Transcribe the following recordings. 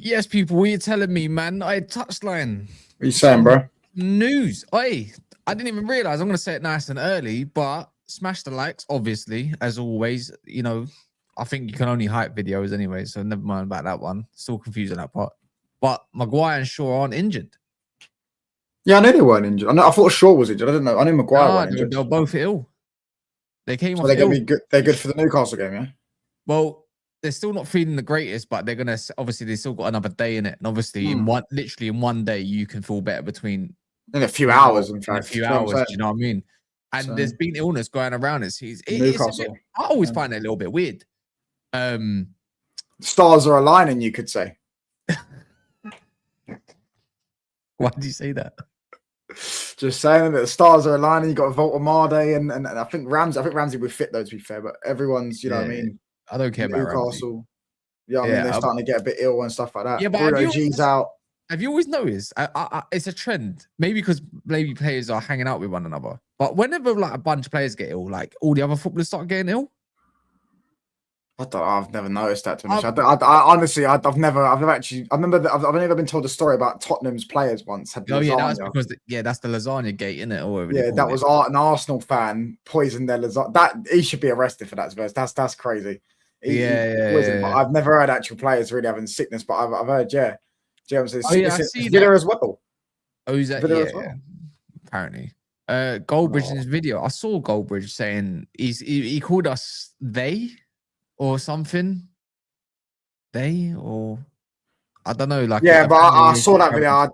Yes, people, what are you telling me, man? I touchline. What are you saying, bro? News. I didn't even realize. I'm going to say it nice and early, but smash the likes, obviously, as always. You know, I think you can only hype videos anyway, so never mind about that one. Still confused on that part. But Maguire and Shaw aren't injured. Yeah, I knew they weren't injured. I thought Shaw was injured. I didn't know. I knew Maguire wasn't injured. They were both ill. They came off they're ill. Gonna be good. They're good for the Newcastle game, yeah? Well, they're still not feeling the greatest, but they're gonna obviously they still got another day in it, and obviously in one day you can feel better between in a few hours. In fact, a few hours. Do you know what I mean? And there's been illness going around. It's Newcastle. I always find it a little bit weird. Stars are aligning, you could say. Why did you say that? Just saying that the stars are aligning. You got Voltamade and I think Ramsey. I think Ramsey would fit though, to be fair. But everyone's, you know what I mean. I don't care about Newcastle. Ramsey. Yeah, I mean they're starting to get a bit ill and stuff like that. Yeah, but Bruno G's out. Have you always noticed? It's a trend. Maybe because maybe players are hanging out with one another. But whenever like a bunch of players get ill, like all the other footballers start getting ill. I've never noticed that. To be honest, I honestly, I've never actually. I remember that I've never been told a story about Tottenham's players once had lasagna. Yeah, that's because that's the lasagna gate, isn't it? Or that was an Arsenal fan poisoned their lasagna. That he should be arrested for that. That's crazy. I've never heard actual players really having sickness, but I've heard James says Villa as well. Oh, is that Villa apparently. Goldbridge in his video, I saw Goldbridge saying he called us they. Or something, I don't know. Like, but I saw that video. I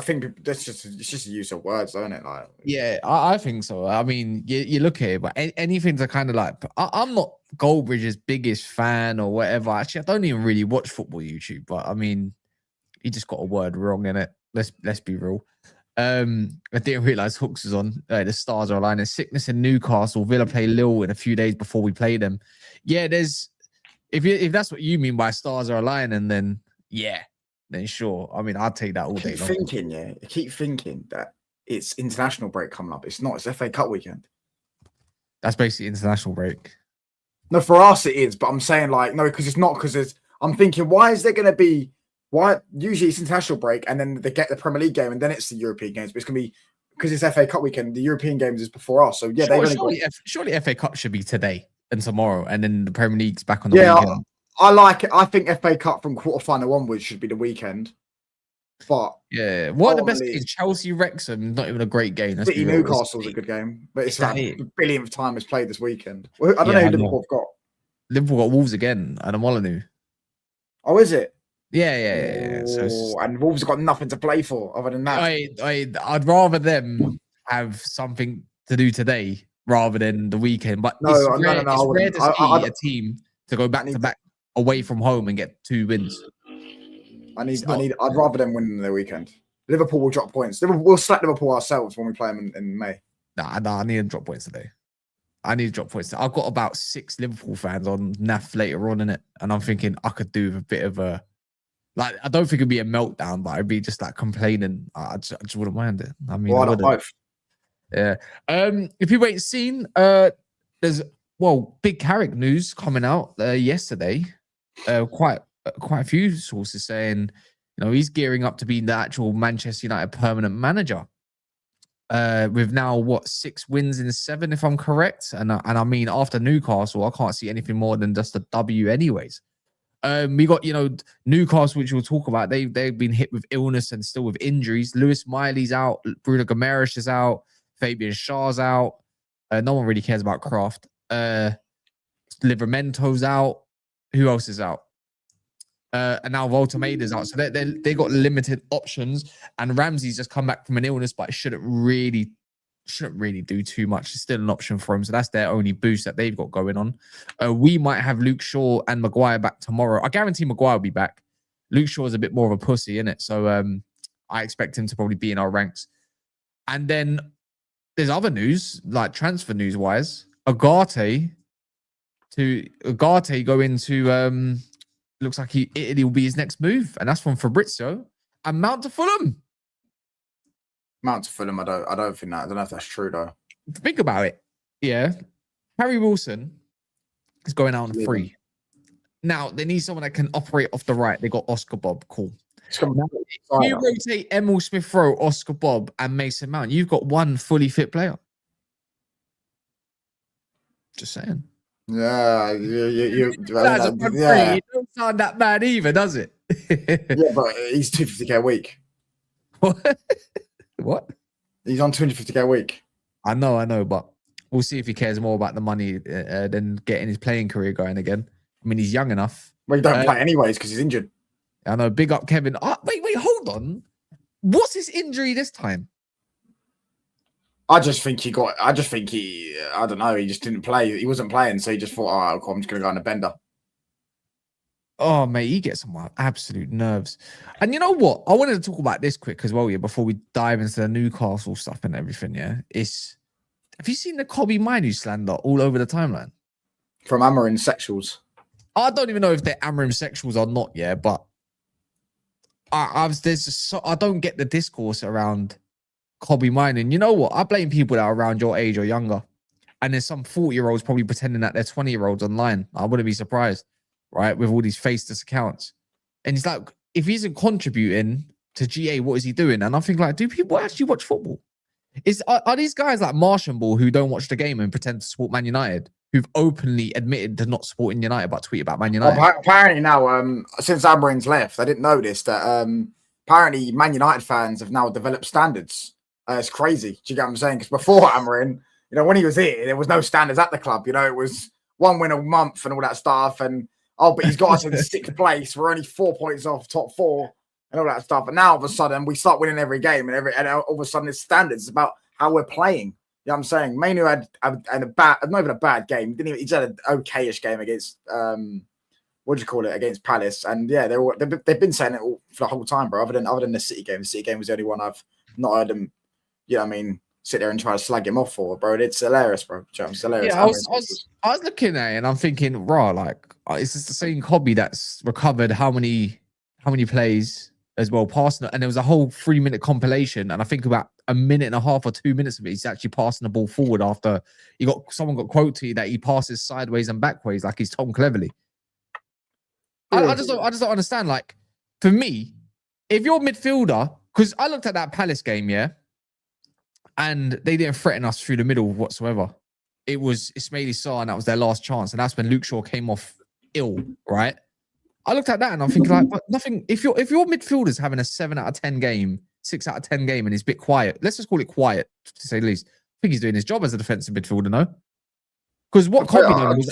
think it's just a use of words, isn't it? Like, yeah, I think so. I mean, you look at it, but anything to kind of like, I'm not Goldbridge's biggest fan or whatever. Actually, I don't even really watch football YouTube, but I mean, he just got a word wrong in it. Let's be real. I didn't realize Hooks was on. The stars are aligning. Sickness in Newcastle. Villa play Lille in a few days before we play them. Yeah, there's if that's what you mean by stars are aligning, then sure. I mean, I'd take that all day long. I keep thinking that it's international break coming up. It's not. It's FA Cup weekend. That's basically international break. No, for us it is, but I'm saying like no, because it's not. Because I'm thinking, why is there going to be? Why usually it's international break and then they get the Premier League game and then it's the European games. But it's going to be because it's FA Cup weekend. The European games is before us, so yeah. Surely FA Cup should be today and tomorrow, and then the Premier League's back on the weekend. I like it. I think FA Cup from quarterfinal onwards should be the weekend. But yeah, what are the best games? Chelsea Wrexham, not even a great game. City Newcastle's a good game, but it's like the billionth time it's played this weekend. I don't know who Liverpool have got. Liverpool got Wolves again and Molyneux. Oh, is it? Yeah. And Wolves have got nothing to play for other than that. I'd rather them have something to do today rather than the weekend. But it's rare to see a team to go back to back away from home and get 2 wins. I'd rather them win than the weekend. Liverpool will drop points. We'll slap Liverpool ourselves when we play them in May. Nah, I need to drop points today. I've got about 6 Liverpool fans on NAF later on in it, and I'm thinking I could do a bit of a. Like, I don't think it'd be a meltdown, but I'd be just like complaining. I just wouldn't mind it. I mean, both. Yeah. If you ain't seen, there's big Carrick news coming out yesterday. Quite a few sources saying, he's gearing up to be the actual Manchester United permanent manager. With now 6 wins in 7, if I'm correct, and I mean after Newcastle, I can't see anything more than just a W, anyways. We got Newcastle, which we'll talk about. They've been hit with illness and still with injuries. Lewis Miley's out. Bruno Guimaraes is out. Fabian Schär's out. No one really cares about Kraft. Livermento's out. Who else is out? And now Voltamade's out. So they got limited options. And Ramsey's just come back from an illness, but it shouldn't really do too much. It's still an option for him. So that's their only boost that they've got going on. We might have Luke Shaw and Maguire back tomorrow. I guarantee Maguire will be back. Luke Shaw is a bit more of a pussy, innit? So I expect him to probably be in our ranks. And then there's other news, like transfer news wise. Ugarte go into looks like Italy will be his next move, and that's from Fabrizio. And Mount to Fulham. I don't think that. I don't know if that's true though. Think about it. Yeah. Harry Wilson is going out on free. Now they need someone that can operate off the right. They got Oscar Bob. Cool. It's gonna be If you rotate Emil Smith Rowe, Oscar Bob, and Mason Mount, you've got one fully fit player. Just saying. Yeah, yeah. It don't sound that bad either, does it? Yeah, but he's 250k a week. What? He's on 250k a week. I know, but we'll see if he cares more about the money than getting his playing career going again. I mean, he's young enough. Well, he don't play anyways because he's injured. I know. Big up, Kevin. Oh, wait, hold on. What's his injury this time? I don't know. He just didn't play. He wasn't playing, so he just thought, oh, cool, I'm just going to go on a bender. Oh, mate, he gets on my absolute nerves. And you know what? I wanted to talk about this quick as well, yeah, before we dive into the Newcastle stuff and everything, yeah? Have you seen the Kobbie Mainoo slander all over the timeline? From Amarin Sexuals. I don't even know if they're Amarin Sexuals or not, yeah, but I don't get the discourse around Kobbie Mainoo. And you know what? I blame people that are around your age or younger. And there's some 40-year-olds probably pretending that they're 20-year-olds online. I wouldn't be surprised, right? With all these faceless accounts. And it's like, if he isn't contributing to GA, what is he doing? And I think, like, do people actually watch football? Are these guys like Martian Ball who don't watch the game and pretend to support Man United, who've openly admitted to not supporting United but tweet about Man United? Well, apparently now, since Amarin's left, I didn't know this, that apparently Man United fans have now developed standards. It's crazy. Do you get what I'm saying? Because before Amarin, you know, when he was here, there was no standards at the club. You know, it was one win a month and all that stuff. And but he's got us in 6th place. We're only 4 points off top 4 and all that stuff. And now all of a sudden we start winning every game, and all of a sudden it's standards. It's about how we're playing. You know what I'm saying? Mainoo had not even a bad game. He's had an okayish game against against Palace. And yeah, they've been saying it all for the whole time, bro. Other than the City game. The City game was the only one I've not heard them. You know what I mean? Sit there and try to slag him off for, bro. It's hilarious, bro. It's hilarious. Yeah, I was looking at it and I'm thinking, raw, like, is this the same Kobbie that's recovered how many plays as well, passing it? And there was a whole 3-minute compilation, and I think about a minute and a half or 2 minutes of it, he's actually passing the ball forward after someone got quoted that he passes sideways and backways like he's Tom Cleverley. Yeah. I just don't understand. Like, for me, if you're a midfielder, because I looked at that Palace game, yeah, and they didn't threaten us through the middle whatsoever. It was Ismaili Sarr, and that was their last chance. And that's when Luke Shaw came off ill, right? I looked at that and I'm thinking, like, but nothing. If your midfielder's having a 7 out of 10 game, 6 out of 10 game, and he's a bit quiet, let's just call it quiet to say the least. I think he's doing his job as a defensive midfielder, no? Because what Kobbie did was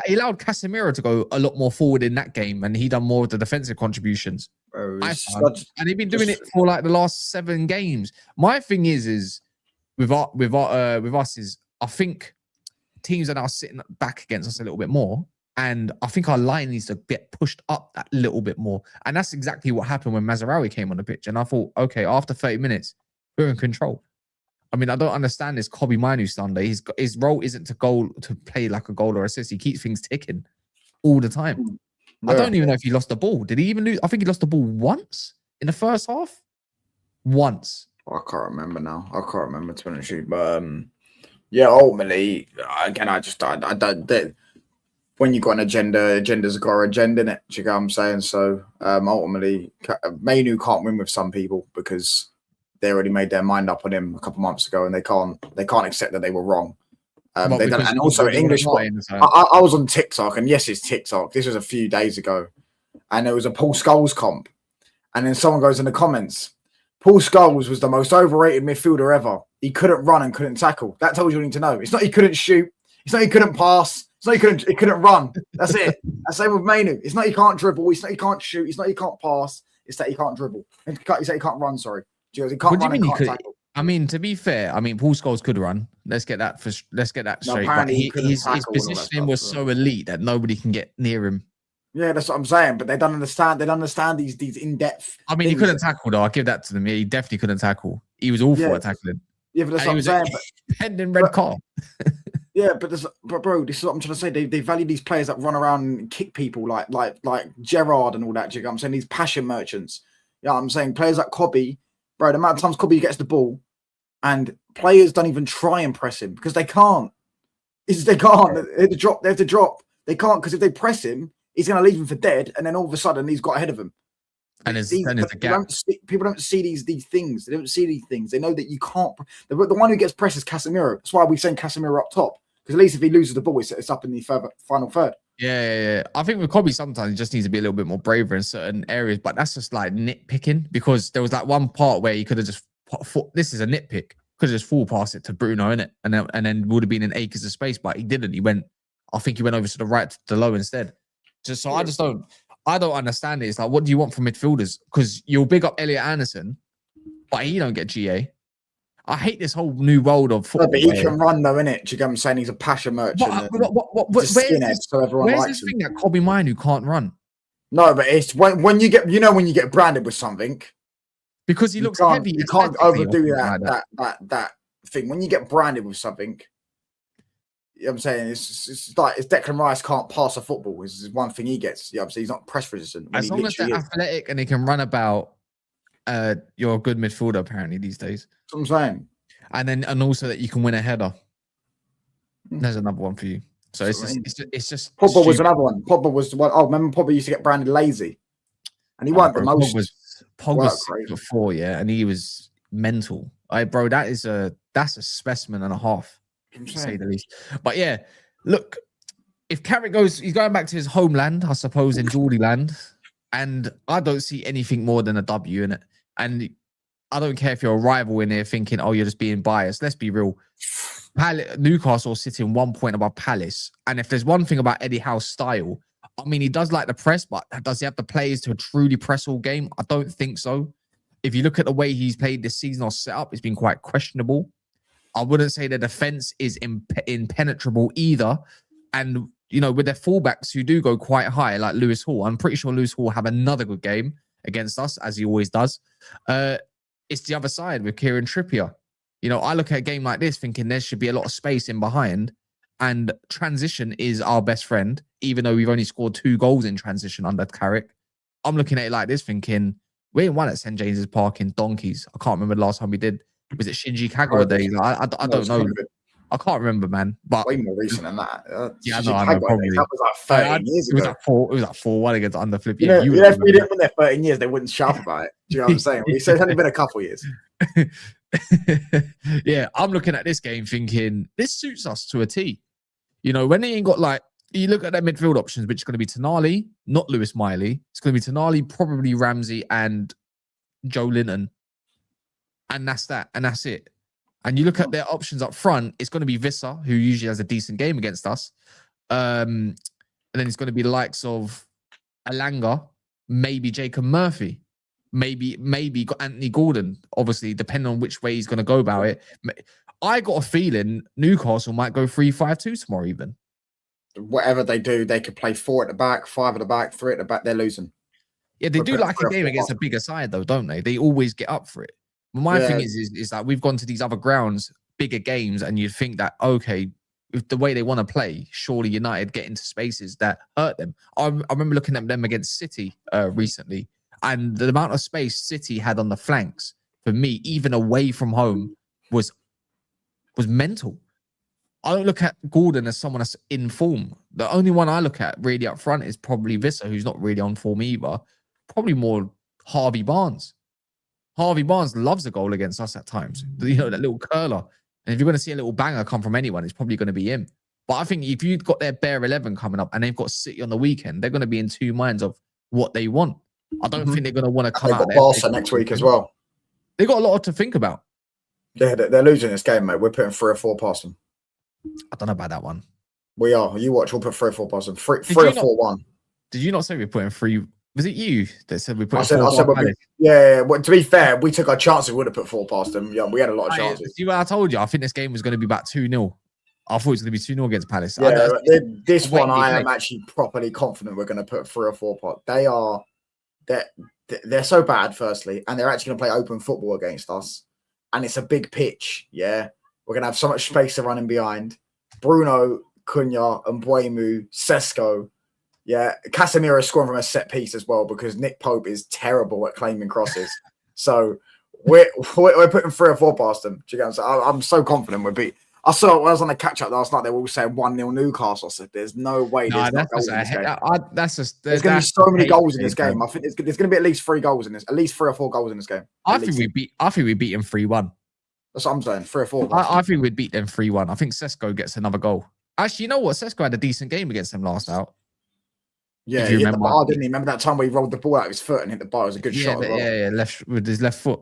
he allowed Casemiro to go a lot more forward in that game, and he done more of the defensive contributions. And he's been doing it for like the last 7 games. My thing is with us is, I think teams are now sitting back against us a little bit more, and I think our line needs to get pushed up that little bit more. And that's exactly what happened when Mazraoui came on the pitch. And I thought, okay, after 30 minutes, we're in control. I mean, I don't understand this Kobbie Mainoo Sunday. His role isn't to play like a goal or assist. He keeps things ticking all the time. Yeah. I don't even know if he lost the ball. Did he even lose? I think he lost the ball once in the first half. Once. I can't remember now. I can't remember, to be honest with you. But yeah, ultimately, again, I don't. When you got an agenda, agenda's got an agenda in it. Do you get what I'm saying? So ultimately, Mainoo can't win with some people because they already made their mind up on him a couple months ago, and they can't accept that they were wrong. And also English. I was on TikTok, and yes, it's TikTok. This was a few days ago, and it was a Paul Scholes comp, and then someone goes in the comments, Paul Scholes was the most overrated midfielder ever. He couldn't run and couldn't tackle. That tells you all you need to know. It's not he couldn't shoot. It's not he couldn't pass. It's not he couldn't run. That's it. That's the same with Mainoo. It's not he can't dribble. It's not he can't shoot. It's not he can't pass. It's that he can't dribble. It's that he can't run. Sorry. He can't run and can't tackle. I mean, to be fair, I mean, Paul Scholes could run. Let's get that straight. But his positioning was so elite that nobody can get near him. Yeah, that's what I'm saying. But they don't understand. They don't understand these in-depth. I mean, he couldn't tackle though. I'll give that to them. He definitely couldn't tackle. He was awful at tackling. Yeah, but that's what I'm saying. Pending red card. Yeah, but bro, this is what I'm trying to say. They value these players that run around and kick people like Gerrard and all that. You know what I'm saying? These passion merchants. Yeah, you know what I'm saying, players like Kobbie, bro. The amount of times Kobbie gets the ball, and players don't even try and press him because they can't. They can't. They have to drop. They can't, because if they press him, he's going to leave him for dead, and then all of a sudden he's got ahead of him. And there's a gap. People don't see these things. They don't see these things. They know that you can't. The one who gets pressed is Casemiro. That's why we send Casemiro up top, because at least if he loses the ball, it's up in the final third. Yeah. I think with Kobbie sometimes he just needs to be a little bit more braver in certain areas, but that's just like nitpicking, because there was that one part where he could have just. This is a nitpick. Could have just full passed it to Bruno, innit? And then would have been in acres of space, but he didn't. I think he went over to the right, to the low instead. I don't understand it. It's like, what do you want from midfielders? Because you'll big up Elliot Anderson, but he don't get GA. I hate this whole new world of football. But he can run though, innit? Do you get what I'm saying? He's a passion merchant. Where's this thing that Kobbie Mainoo can't run? No, but it's when you get, when you get branded with something. Because he looks heavy. You can't overdo that thing. When you get branded with something, you know what I'm saying? It's like Declan Rice can't pass a football. Is one thing he gets. Yeah, he's not press resistant. As long as they're athletic and they can run about, you're a good midfielder apparently these days. That's what I'm saying. And also that you can win a header. There's another one for you. So it's just Pogba was another one. Pogba was the one. Oh, remember Pogba used to get branded lazy, and he weren't the most. Pogba's 6'4", yeah, and he was mental. That's a specimen and a half, to say the least. But yeah, look, if Carrick he's going back to his homeland, I suppose, in Geordie land, and I don't see anything more than a W in it. And I don't care if you're a rival in there thinking, oh, you're just being biased. Let's be real. Newcastle sitting 1 point above Palace, and if there's one thing about Eddie Howe's style, I mean, he does like the press, but does he have the players to truly press all game? I don't think so. If you look at the way he's played this season or set up, it's been quite questionable. I wouldn't say the defense is impenetrable either. And, with their fullbacks who do go quite high, like Lewis Hall, I'm pretty sure Lewis Hall will have another good game against us, as he always does. It's the other side with Kieran Trippier. I look at a game like this thinking there should be a lot of space in behind. And transition is our best friend, even though we've only scored 2 goals in transition under Carrick. I'm looking at it like this, thinking, we ain't won at St. James's Park in donkeys. I can't remember the last time we did. Was it Shinji Kagawa days? I don't know. I can't remember, man. But way more recent than that. Yeah, I know, probably. That was like 13 years ago. It was like 4-1 against under Flip. If we didn't win there 13 years, they wouldn't shout about it. Do you know what I'm saying? We said it's only been a couple of years. Yeah, I'm looking at this game thinking, this suits us to a T. When they ain't got you look at their midfield options, which is going to be Tonali, not Lewis Miley. It's going to be Tonali, probably Ramsey and Joe Linton. And that's that. And that's it. And you look at their options up front, it's going to be Visser, who usually has a decent game against us. And then it's going to be the likes of Alanga, maybe Jacob Murphy, maybe Anthony Gordon, obviously, depending on which way he's going to go about it. I got a feeling Newcastle might go 3-5-2 tomorrow even. Whatever they do, they could play 4 at the back, 5 at the back, 3 at the back. They're losing. Yeah, they do like a game against a bigger side, though, don't they? They always get up for it. But my thing is that we've gone to these other grounds, bigger games, and you'd think that, okay, with the way they want to play, surely United get into spaces that hurt them. I remember looking at them against City recently, and the amount of space City had on the flanks, for me, even away from home, was mental. I don't look at Gordon as someone that's in form. The only one I look at really up front is probably Visser, who's not really on form either. Probably more Harvey Barnes. Harvey Barnes loves a goal against us at times. That little curler. And if you're going to see a little banger come from anyone, it's probably going to be him. But I think if you've got their bare 11 coming up and they've got City on the weekend, they're going to be in 2 minds of what they want. I don't think they're going to want to come out. They've got Barca next week as well. They've got a lot to think about. Yeah, they're losing this game, mate. We're putting 3 or 4 past them. I don't know about that one. We are. You watch. We'll put 3 or 4 past them. 3 or 4-1. Did you not say we're putting 3? Was it you that said we put? I said yeah. Well, to be fair, we took our chances. We would have put 4 past them. Yeah, we had a lot of chances. See what I told you? I think this game was going to be about 2-0. I thought it was going to be 2-0 against Palace. Yeah, this one I am actually properly confident we're going to put 3 or 4 past. They're so bad, firstly, and they're actually going to play open football against us. And it's a big pitch, yeah. We're going to have so much space to run in behind. Bruno, Cunha, and Mbeumo, Sesko. Yeah, Casemiro is scoring from a set piece as well because Nick Pope is terrible at claiming crosses. So we're putting 3 or 4 past them. I'm so confident we'll beat. I saw when I was on the catch up last night. They were all saying 1-0 Newcastle. I said, "There's no way there's not goals in this game." There's going to be so many goals in this game. I think there's going to be at least 3 goals in this. At least 3 or 4 goals in this game. I think we beat them 3-1. That's what I'm saying. 3 or 4. I think we'd beat them 3-1. I think Sesko gets another goal. Actually, you know what? Sesko had a decent game against them last out. Yeah, he hit the bar, didn't he? Remember that time where he rolled the ball out of his foot and hit the bar? It was a good shot. Yeah, left with his left foot.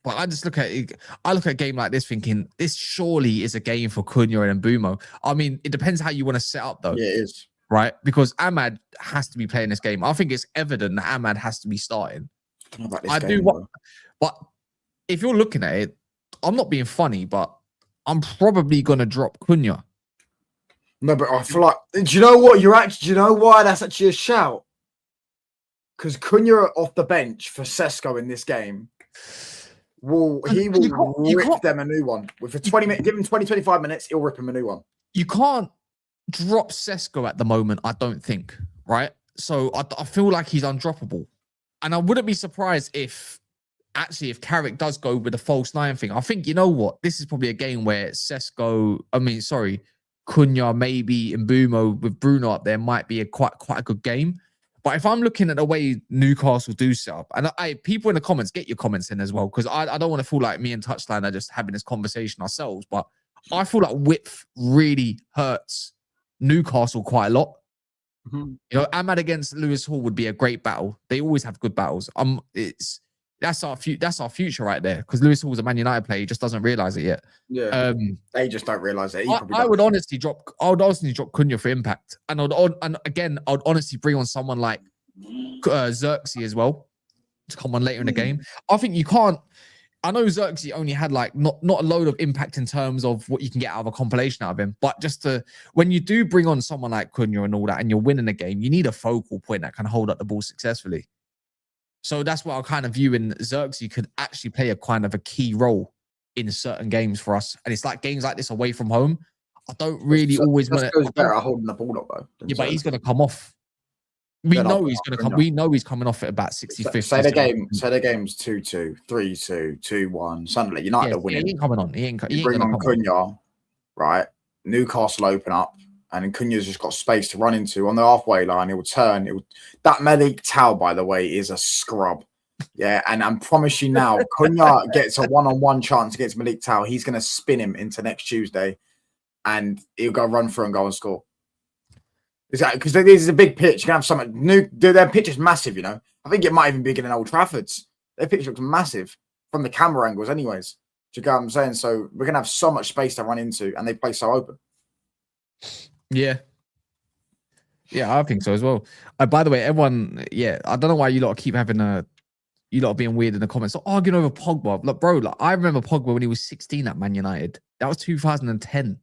But I just look at it. I look at a game like this thinking this surely is a game for Cunha and Mbeumo. I mean, it depends how you want to set up though. Yeah, it is. Right? Because Ahmad has to be playing this game. I think it's evident that Ahmad has to be starting. But if you're looking at it, I'm not being funny, but I'm probably gonna drop Cunha. No, but I feel like, do you know what? Do you know why that's actually a shout? Because Cunha off the bench for Sesko in this game. He will rip them a new one. With 20 minutes, give him 20, 25 minutes, he'll rip him a new one. You can't drop Sesko at the moment, I don't think, right? So I feel like he's undroppable. And I wouldn't be surprised if Carrick does go with the false 9 thing. I think, you know what? This is probably a game where Cunha, maybe Mbeumo with Bruno up there might be quite a good game. But if I'm looking at the way Newcastle do set up, and people in the comments, get your comments in as well, because I don't want to feel like me and Touchline are just having this conversation ourselves, but I feel like width really hurts Newcastle quite a lot. You know, Ahmad against Lewis Hall would be a great battle. They always have good battles. That's our future right there, because Lewis Hall's a Man United player. He just doesn't realize it yet. Yeah, they just don't realize it. I would honestly drop Cunha for impact, and I'd honestly bring on someone like Xerxes as well to come on later in the game. I think you can't. I know Xerxes only had like not a load of impact in terms of what you can get out of a compilation out of him, but when you do bring on someone like Cunha and all that, and you're winning the game, you need a focal point that can hold up the ball successfully. So that's what I kind of view in Xerxes could actually play a kind of a key role in certain games for us. And it's like games like this away from home. I don't really always want to. Better at holding the ball up though. Yeah, but he's going to come off. We know he's going to come. We know he's coming off at about 60-50. Say the game's 2-2, 3-2, 2-1. Suddenly United are winning. He ain't coming on. He bring on Cunha, right? Newcastle open up. And Cunha's just got space to run into on the halfway line. He'll turn. That Malik Tau, by the way, is a scrub. Yeah, and I promise you now, Cunha gets a one-on-one chance against Malik Tau. He's going to spin him into next Tuesday, and he'll go run through and go and score. Because this is a big pitch. You can have something new. Their pitch is massive, you know. I think it might even be bigger than Old Trafford's. Their pitch looks massive from the camera angles, anyways. Do you get what I'm saying? So we're going to have so much space to run into, and they play so open. Yeah, I think so as well. By the way, everyone, I don't know why you lot keep having you lot being weird in the comments, arguing over Pogba. Look, bro, I remember Pogba when he was 16 at Man United. That was 2010.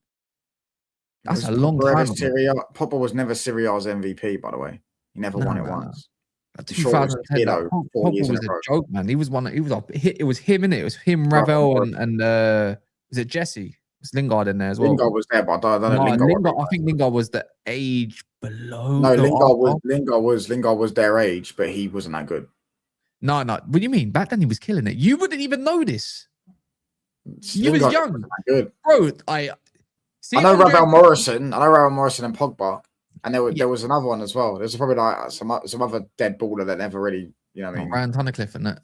That's a long time ago. Pogba was never Serie A's MVP, by the way. He never won it once. 2010, Pogba was a joke, man. It was him, innit? It was him, Ravel, and was it Jesse? It's Lingard in there as well. Lingard was there, but I don't know. I think Lingard was the age below. No, Lingard was their age, but he wasn't that good. No. What do you mean? Back then he was killing it. You wouldn't even know this. You was young, good, bro. I know Ravel Morrison. And Pogba, and there was another one as well. There's probably like some other dead baller that never really, you know what I mean? Ryan Tunnicliffe, isn't it?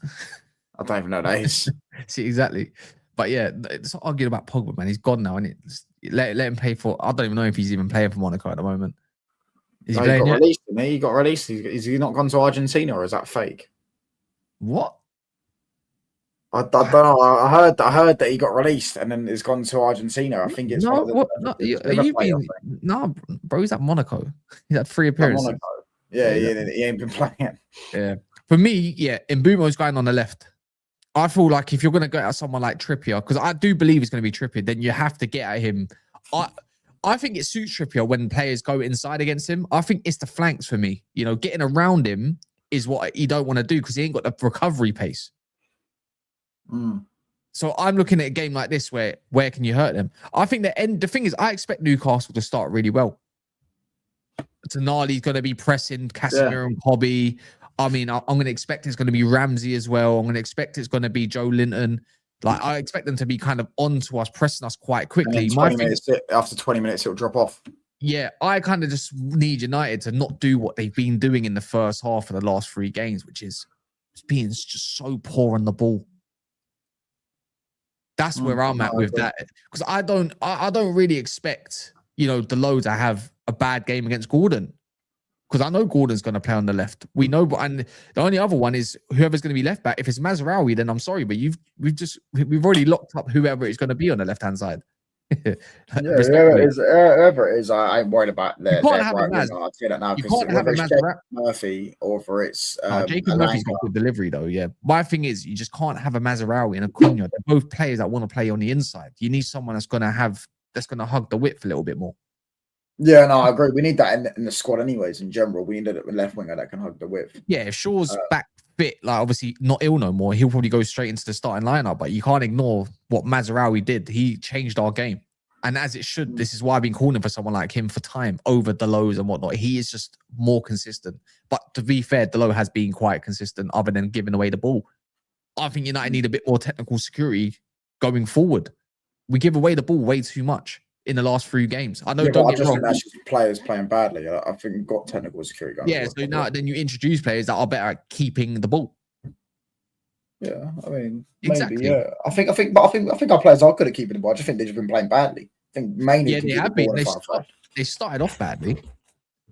I don't even know that. See, exactly. But yeah, it's not arguing about Pogba, man. He's gone now, and let him play for. I don't even know if he's even playing for Monaco at the moment. Is he playing yet? He got released. Is he not gone to Argentina, or is that fake? What? I don't know. I heard that he got released and then he's gone to Argentina. I think it's no, bro. He's at Monaco. He's had 3 appearances. Yeah, he ain't been playing. Yeah, for me, Mbeumo's going on the left. I feel like if you're going to go at someone like Trippier, because I do believe it's going to be Trippier, then you have to get at him. I think it suits Trippier when players go inside against him. I think it's the flanks for me. You know, getting around him is what you don't want to do because he ain't got the recovery pace. So I'm looking at a game like this where can you hurt them? I think the thing is, I expect Newcastle to start really well. Tonali's going to be pressing Casemiro and Kobbie. I mean, I'm going to expect it's going to be Ramsey as well. I'm going to expect it's going to be Joe Linton. Like I expect them to be kind of onto us, pressing us quite And quickly. then 20 minutes, after 20 minutes, it'll drop off. Yeah, I kind of just need United to not do what they've been doing in the first half of the last 3 games, which is being just so poor on the ball. That's where I'm at with that, because I don't really expect, you know, Delo to have a bad game against Gordon, because I know Gordon's going to play on the left. We know, and the only other one is whoever's going to be left back. If it's Mazraoui, then I'm sorry, but we've already locked up whoever it's going to be on the left hand side. Whoever it is, I ain't worried about their You can't have right a Maz. winger. I'll say that now, You because can't have a whether it's Mazraoui. Murphy or for it's Jacob Murphy's got good delivery though. Yeah, my thing is you just can't have a Mazraoui and a Cunha. They're both players that want to play on the inside. You need someone that's going to hug the width a little bit more. Yeah, no, I agree. We need that in the squad, anyways. In general, we need a left winger that can hug the width. Yeah, if Shaw's back fit, like obviously not ill no more, he'll probably go straight into the starting lineup. But you can't ignore what Mazraoui did. He changed our game, and as it should. This is why I've been calling for someone like him for time over Delos and whatnot. He is just more consistent. But to be fair, Delo has been quite consistent, other than giving away the ball. I think United need a bit more technical security going forward. We give away the ball way too much in the last 3 games. I know, yeah, don't I get just wrong. think that's just players playing badly. I think we've got technical security going. Yeah, so now then you introduce players that are better at keeping the ball. Yeah, I mean, Exactly. maybe, yeah. I think our players are good at keeping the ball. I just think they've just been playing badly. I think Mainoo Yeah, can they keep have the ball been. They started off badly.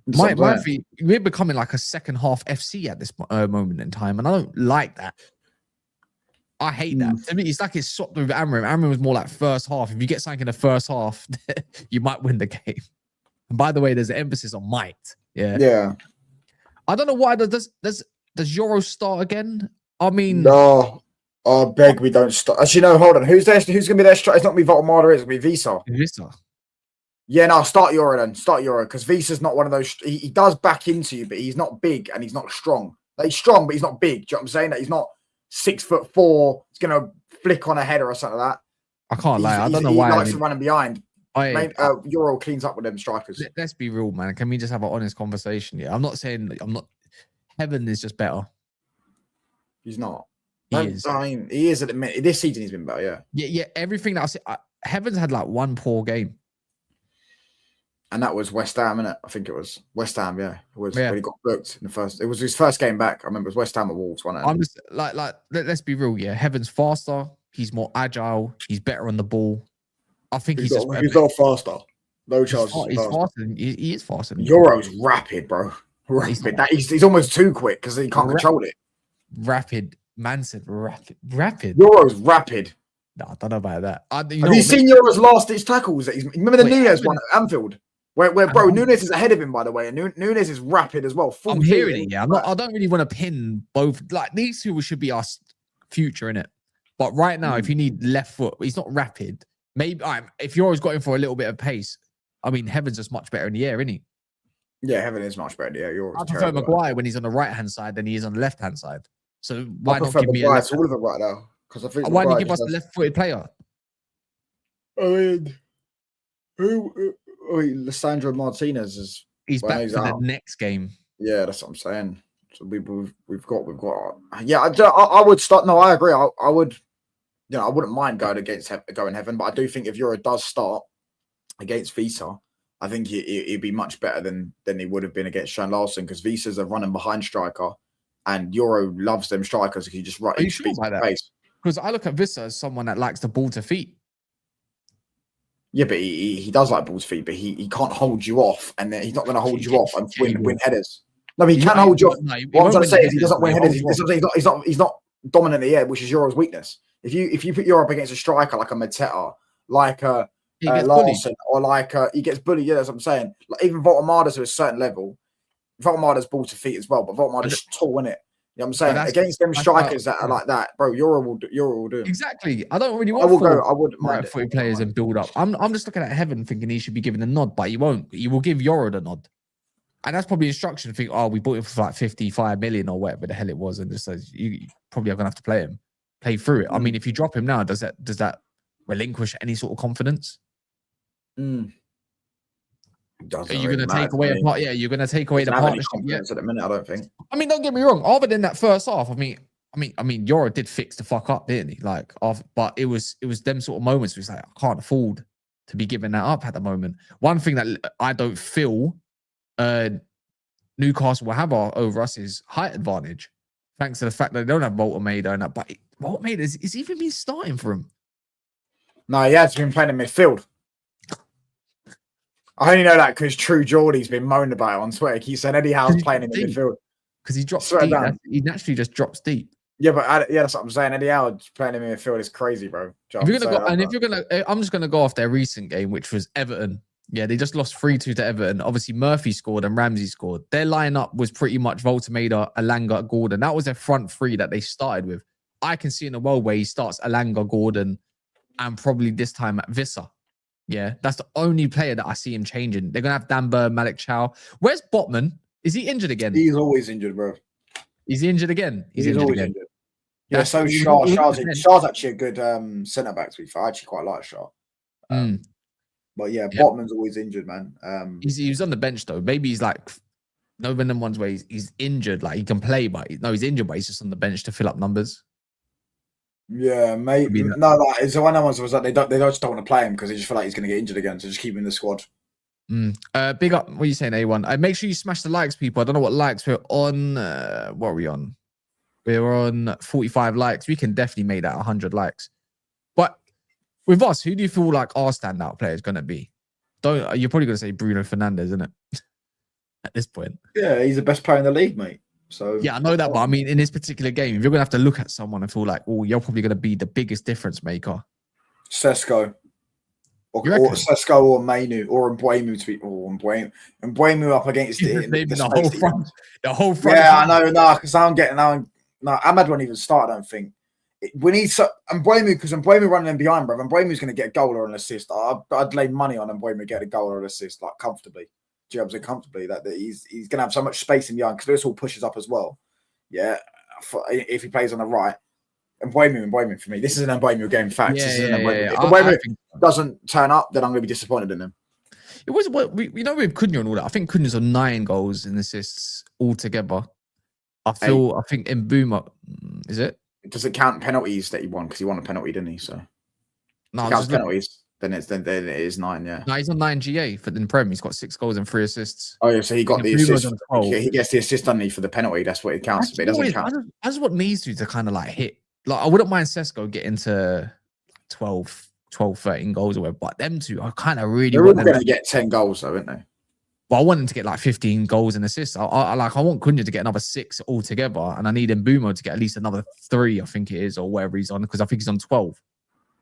badly. We're becoming like a second half FC at this moment in time, and I don't like that. I hate that. To me, it's like it's swapped with Amram. Amram was more like first half. If you get something in the first half, you might win the game. And by the way, there's an emphasis on might. Yeah. Yeah. I don't know why does Euro start again? I mean, no. I beg we don't start. Actually, no, hold on. Who's there? Who's going to be there? It's not going to be Voltamada. It's going to be Visa. Visa. Yeah, no, start Euro then. Start Euro, because Visa's not one of those. He does back into you, but he's not big and he's not strong. Like, he's strong, but he's not big. Do you know what I'm saying? That he's not 6'4". He's going to flick on a header or something like that. I can't lie. I don't know why. He likes to run behind. Euro cleans up with them strikers. Let's be real, man. Can we just have an honest conversation? Yeah, I'm not saying Heaven is just better. He's not. He is. I mean, he is at the minute. This season he's been better. Yeah. Yeah. Everything that I said, Heaven's had like one poor game. And that was West Ham, innit? I think it was West Ham, yeah. It was when he got booked in the first. It was his first game back. I remember it was West Ham at Wolves, wasn't it? I'm just let's be real, yeah. Heaven's faster, he's more agile, he's better on the ball. I think he's not faster. No chance. He's faster. He is faster. Euro's rapid, bro. Rapid. He's almost too quick because he can't control it. Rapid. Man said rapid. Euro's rapid. No, I don't know about that. Have you seen Euro's last ditch tackles? Remember the Nunez one at Anfield? Where bro, Nunez is ahead of him, by the way, and Nunez is rapid as well. I'm hearing it, yeah. I don't really want to pin both. Like, these two should be our future, innit? But right now, if you need left foot, he's not rapid. Maybe if you're always got him for a little bit of pace, I mean, Heaven's just much better in the air, isn't he? Yeah, Heaven is much better. Yeah, you're. I prefer Maguire when he's on the right hand side than he is on the left hand side. So why not give me all of it right now? Because I think why don't you give us a left footed player? I mean, Lissandro Martinez he's back for the next game. Yeah, that's what I'm saying. So we've got. Yeah, I would start. No, I agree. I would. You know, I wouldn't mind going Heaven, but I do think if Euro does start against Visa, I think he'd be much better than he would have been against Sean Larson, because Visa's a running behind striker, and Euro loves them strikers. He just run. Are you sure about that? Because I look at Visa as someone that likes the ball to feet. Yeah, but he does like ball to feet, but he can't hold you off, and then he's not going to hold you off and win headers. No, he can hold you off. What I'm trying to say is he doesn't win headers. He's not dominant in the air, which is Euro's weakness. If you put Euro up against a striker like a Mateta, like Larson, or like he gets bullied, yeah, that's what I'm saying. Like, even Voltamada to a certain level, Voltamada's ball to feet as well, but Voltamada's tall, in it. You know what I'm saying? Against them strikers that are like that, bro, Euro will do. Exactly. I don't really want I wouldn't mind footed players and build up. I'm just looking at Heaven thinking he should be given a nod, but he won't. You will give Euro the nod. And that's probably instruction to think, we bought him for like 55 million or whatever the hell it was, and just says you probably are gonna have to play through it. I mean, if you drop him now, does that relinquish any sort of confidence? Are you going to take away a part? Yeah, you're going to take away the partnership. At the minute, I don't think. I mean, don't get me wrong. Other than that first half, I mean, I mean, Euro did fix the fuck up, didn't he? Like, but it was them sort of moments where it's like, I can't afford to be giving that up at the moment. One thing that I don't feel Newcastle will have over us is height advantage, thanks to the fact that they don't have Voltamaida and that. But Voltamaida is even been starting for him. No, he has been playing in midfield. I only know that because True Geordie's been moaned about it on Twitter. He said Eddie Howe's playing in midfield. Because he drops deep. He naturally just drops deep. Yeah, but that's what I'm saying. Eddie Howe playing in midfield is crazy, bro. I'm just gonna go off their recent game, which was Everton. Yeah, they just lost 3-2 to Everton. Obviously, Murphy scored and Ramsey scored. Their lineup was pretty much Voltamaida, Alanga, Gordon. That was their front three that they started with. I can see in a world where he starts Alanga, Gordon, and probably this time at Visser. Yeah, that's the only player that I see him changing. They're gonna have Dan Burn, Malik Chow. Where's Botman? Is he injured again? He's always injured, bro. Is he injured again? He's always injured. Yeah, so Shaw's actually a good centre back, to be fair. I actually quite like Shaw. But yeah, Botman's always injured, man. He was on the bench though. Maybe he's like no one of them ones where he's injured, like he can play, but he's injured, but he's just on the bench to fill up numbers. Yeah, maybe. No, it's one of the ones was like they just don't want to play him because they just feel like he's going to get injured again, so just keep him in the squad. Big up. What are you saying, A1? Make sure you smash the likes, people. I don't know what likes we're on. What are we on? We're on 45 likes. We can definitely make that 100 likes. But with us, who do you feel like our standout player is going to be? You're probably going to say Bruno Fernandes, isn't it? At this point. Yeah, he's the best player in the league, mate. So yeah, I know that, but I mean, in this particular game, if you're going to have to look at someone and feel like, oh, you're probably going to be the biggest difference maker. Sesko. Or Sesko or Mainoo or Mbeumo to be Mbeumo up against the whole front. Yeah, I know. No, because Ahmad won't even start. I don't think we need Mbeumo because Mbeumo running in behind, bro. Mbeumo's going to get a goal or an assist. I'd lay money on Mbeumo get a goal or an assist like comfortably. Do you know what I'm saying? Comfortably that he's going to have so much space in behind because this all pushes up as well. Yeah, if he plays on the right. Mbeumo for me. This is an Mbeumo game. Facts. If Mbeumo doesn't turn up, then I'm going to be disappointed in him. It was what we know with Cunha and all that. I think Cunha's on 9 goals and assists altogether. I think Mbeumo is it? Does it count penalties that he won? Because he won a penalty, didn't he? So no, counts penalties. Then it is 9. Yeah. No, he's on 9 GA for the Prem. He's got 6 goals and 3 assists. Oh yeah, so he got the assist. He gets the assist only for the penalty. That's what it counts. But it doesn't count. That's what needs to kind of like hit. Like I wouldn't mind Sesko getting to 12, 13 goals or whatever, but them two, I kind of really want them to get 10 goals though, aren't they? Well, I want them to get like 15 goals and assists. I want Cunha to get another 6 altogether, and I need Mbeumo to get at least another 3, I think it is, or whatever he's on, because I think he's on 12.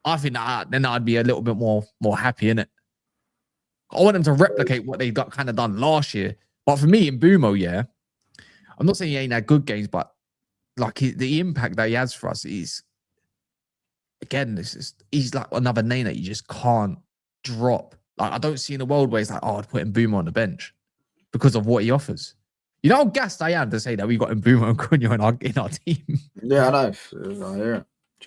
I think that then I'd be a little bit more happy in it. I want them to replicate what they got kind of done last year. But for me, Mbeumo, yeah, I'm not saying he ain't had good games, but like the impact that he has for us is, again, he's like another name that you just can't drop. Like I don't see in a world where it's like, oh, I'd put Mbeumo on the bench because of what he offers. You know how gassed I am to say that we got Mbeumo and Cunha in our team. Yeah, I know. Yeah.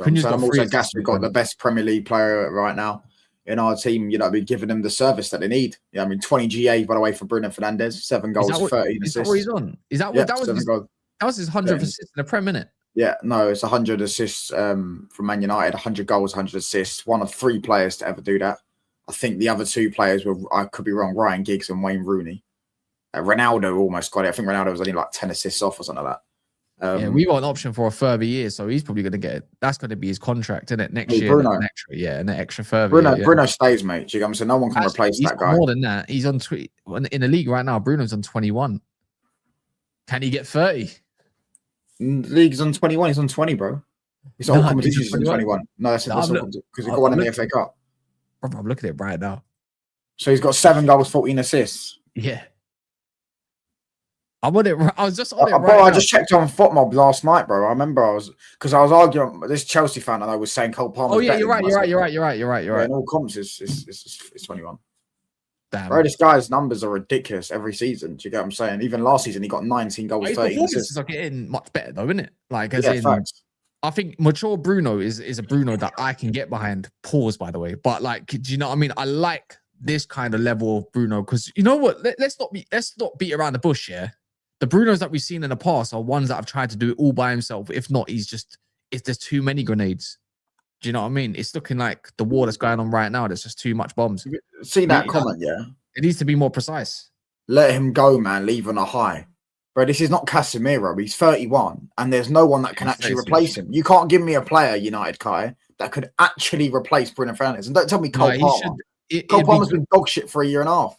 I'm also gassed we've got the best Premier League player right now in our team. You know, we're giving them the service that they need. Yeah, I mean, 20 GA by the way for Bruno Fernandes, 7 goals, 13 assists. Is that what he's on? Is that what that was his 100th assist in the Prem, innit? Yeah, no, it's 100 assists from Man United, 100 goals, 100 assists. One of 3 players to ever do that. I think the other 2 players were, I could be wrong, Ryan Giggs and Wayne Rooney. Ronaldo almost got it. I think Ronaldo was only like 10 assists off or something like that. Yeah, we got an option for a further year, so he's probably going to get it. That's going to be his contract, isn't it? Next year, Bruno. An extra further year. Bruno stays, mate. Do you know what I'm saying? No one can replace that guy. More than that, he's on in the league right now. Bruno's on 21. Can he get 30? League's on 21. He's on 20, bro. It's all competitions on 21. No, that's all because he got one in the FA Cup. Bro, I'm looking at it right now. So he's got 7 goals, 14 assists. Yeah. I was just on it. Bro, I just checked on FotMob last night, bro. I remember because I was arguing with this Chelsea fan and I was saying Cole Palmer. Oh yeah, you're right. In all comps, it's 21. Damn. Bro, this guy's numbers are ridiculous every season. Do you get what I'm saying? Even last season, he got 19 goals, 13 assists. Are getting much better though, isn't it? Like, facts. I think mature Bruno is a Bruno that I can get behind. Pause, by the way. But like, do you know what I mean? I like this kind of level of Bruno because you know what? Let's not beat around the bush, yeah. The Brunos that we've seen in the past are ones that have tried to do it all by himself. If not, if there's too many grenades. Do you know what I mean? It's looking like the war that's going on right now. There's just too much bombs. See that comment, yeah? It needs to be more precise. Let him go, man. Leave on a high. Bro, this is not Casemiro. He's 31, and there's no one that can actually replace him. You can't give me a player, United Kai, that could actually replace Bruno Fernandes. And don't tell me Cole Palmer. Cole Palmer's been dog shit for a year and a half.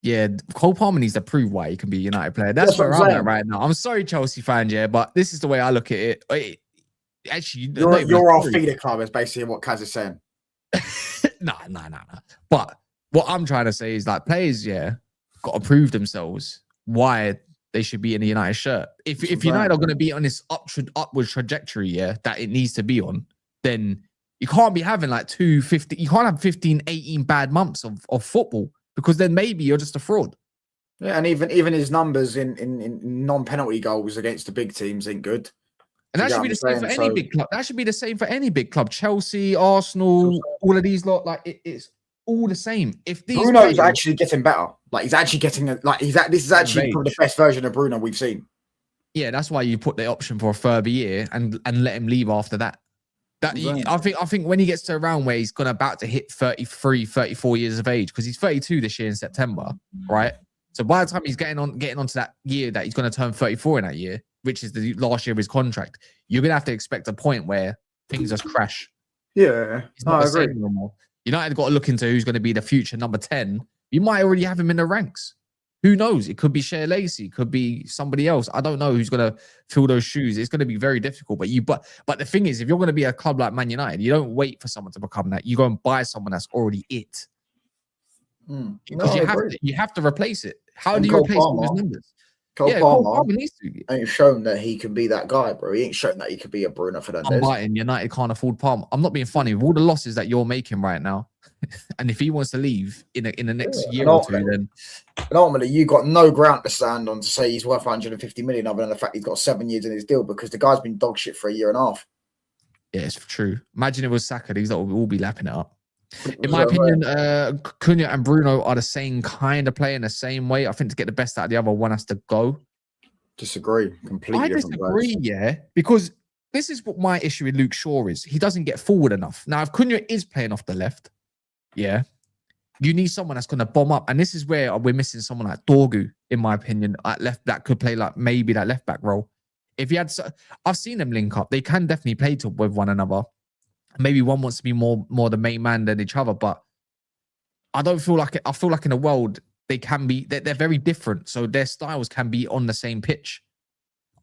Yeah, Cole Palmer needs to prove why he can be a United player. That's where I'm at right now. I'm sorry, Chelsea fans, yeah, but this is the way I look at it. Actually, you're our feeder club is basically what Kaz is saying. No. But what I'm trying to say is like players, yeah, got to prove themselves why they should be in a United shirt. If United are going to be on this upward trajectory, yeah, that it needs to be on, then you can't be having like you can't have 15, 18 bad months of football, because then maybe you're just a fraud. Yeah, and even his numbers in non-penalty goals against the big teams ain't good. And that should be the same for any big club. That should be the same for any big club. Chelsea, Arsenal, all of these lot, like it's all the same. If these Bruno's actually getting better, like he's actually getting this is actually probably the best version of Bruno we've seen. Yeah, that's why you put the option for a further year and let him leave after that. I think when he gets to around where he's about to hit 33, 34 years of age, because he's 32 this year in September, right? So by the time he's getting onto that year that he's going to turn 34 in that year, which is the last year of his contract, you're going to have to expect a point where things just crash. Yeah, I agree. United got to look into who's going to be the future number 10. You might already have him in the ranks. Who knows? It could be Shea Lacey, could be somebody else. I don't know who's going to fill those shoes. It's going to be very difficult. But the thing is, if you're going to be a club like Man United, you don't wait for someone to become that. You go and buy someone that's already it. Because you have to replace it. How do you replace all those numbers? Cole Palmer needs to. Ain't shown that he can be that guy, bro. He ain't shown that he could be a Bruno Fernandes. I'm biting. United can't afford Palmer. I'm not being funny. With all the losses that you're making right now, and if he wants to leave in the next year or two, then ultimately you got no ground to stand on to say he's worth 150 million, other than the fact he's got 7 years in his deal, because the guy's been dog shit for a year and a half. Yeah, it's true. Imagine it was Saka. These will all be lapping it up. In my opinion, Cunha and Bruno are the same kind of play in the same way. I think to get the best out of the other, one has to go. Disagree. Completely. I disagree, yeah. Because this is what my issue with Luke Shaw is. He doesn't get forward enough. Now, if Cunha is playing off the left, yeah, you need someone that's going to bomb up. And this is where we're missing someone like Dorgu, in my opinion, at left, that could play like maybe that left back role. If you had, I've seen them link up. They can definitely play with one another. Maybe one wants to be more the main man than each other, but I don't feel like it. I feel like in the world they can be. They're very different, so their styles can be on the same pitch.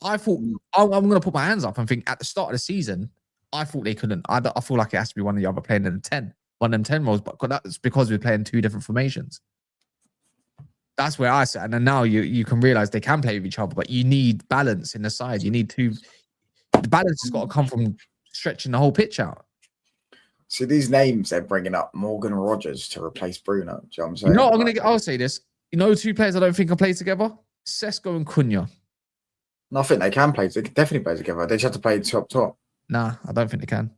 I thought I'm going to put my hands up and think at the start of the season, I thought they couldn't. I feel like it has to be one of the other playing in the 10, one of them 10 roles, but that's because we're playing two different formations. That's where I sit, and then now you can realize they can play with each other, but you need balance in the side. You need to. The balance has got to come from stretching the whole pitch out. See, these names they're bringing up, Morgan Rogers to replace Bruno. Do you know what I'm saying? No, I'll say this. You know, two players I don't think can play together? Sesko and Cunha. No, I think they can play. They can definitely play together. They just have to play top. Nah, I don't think they can.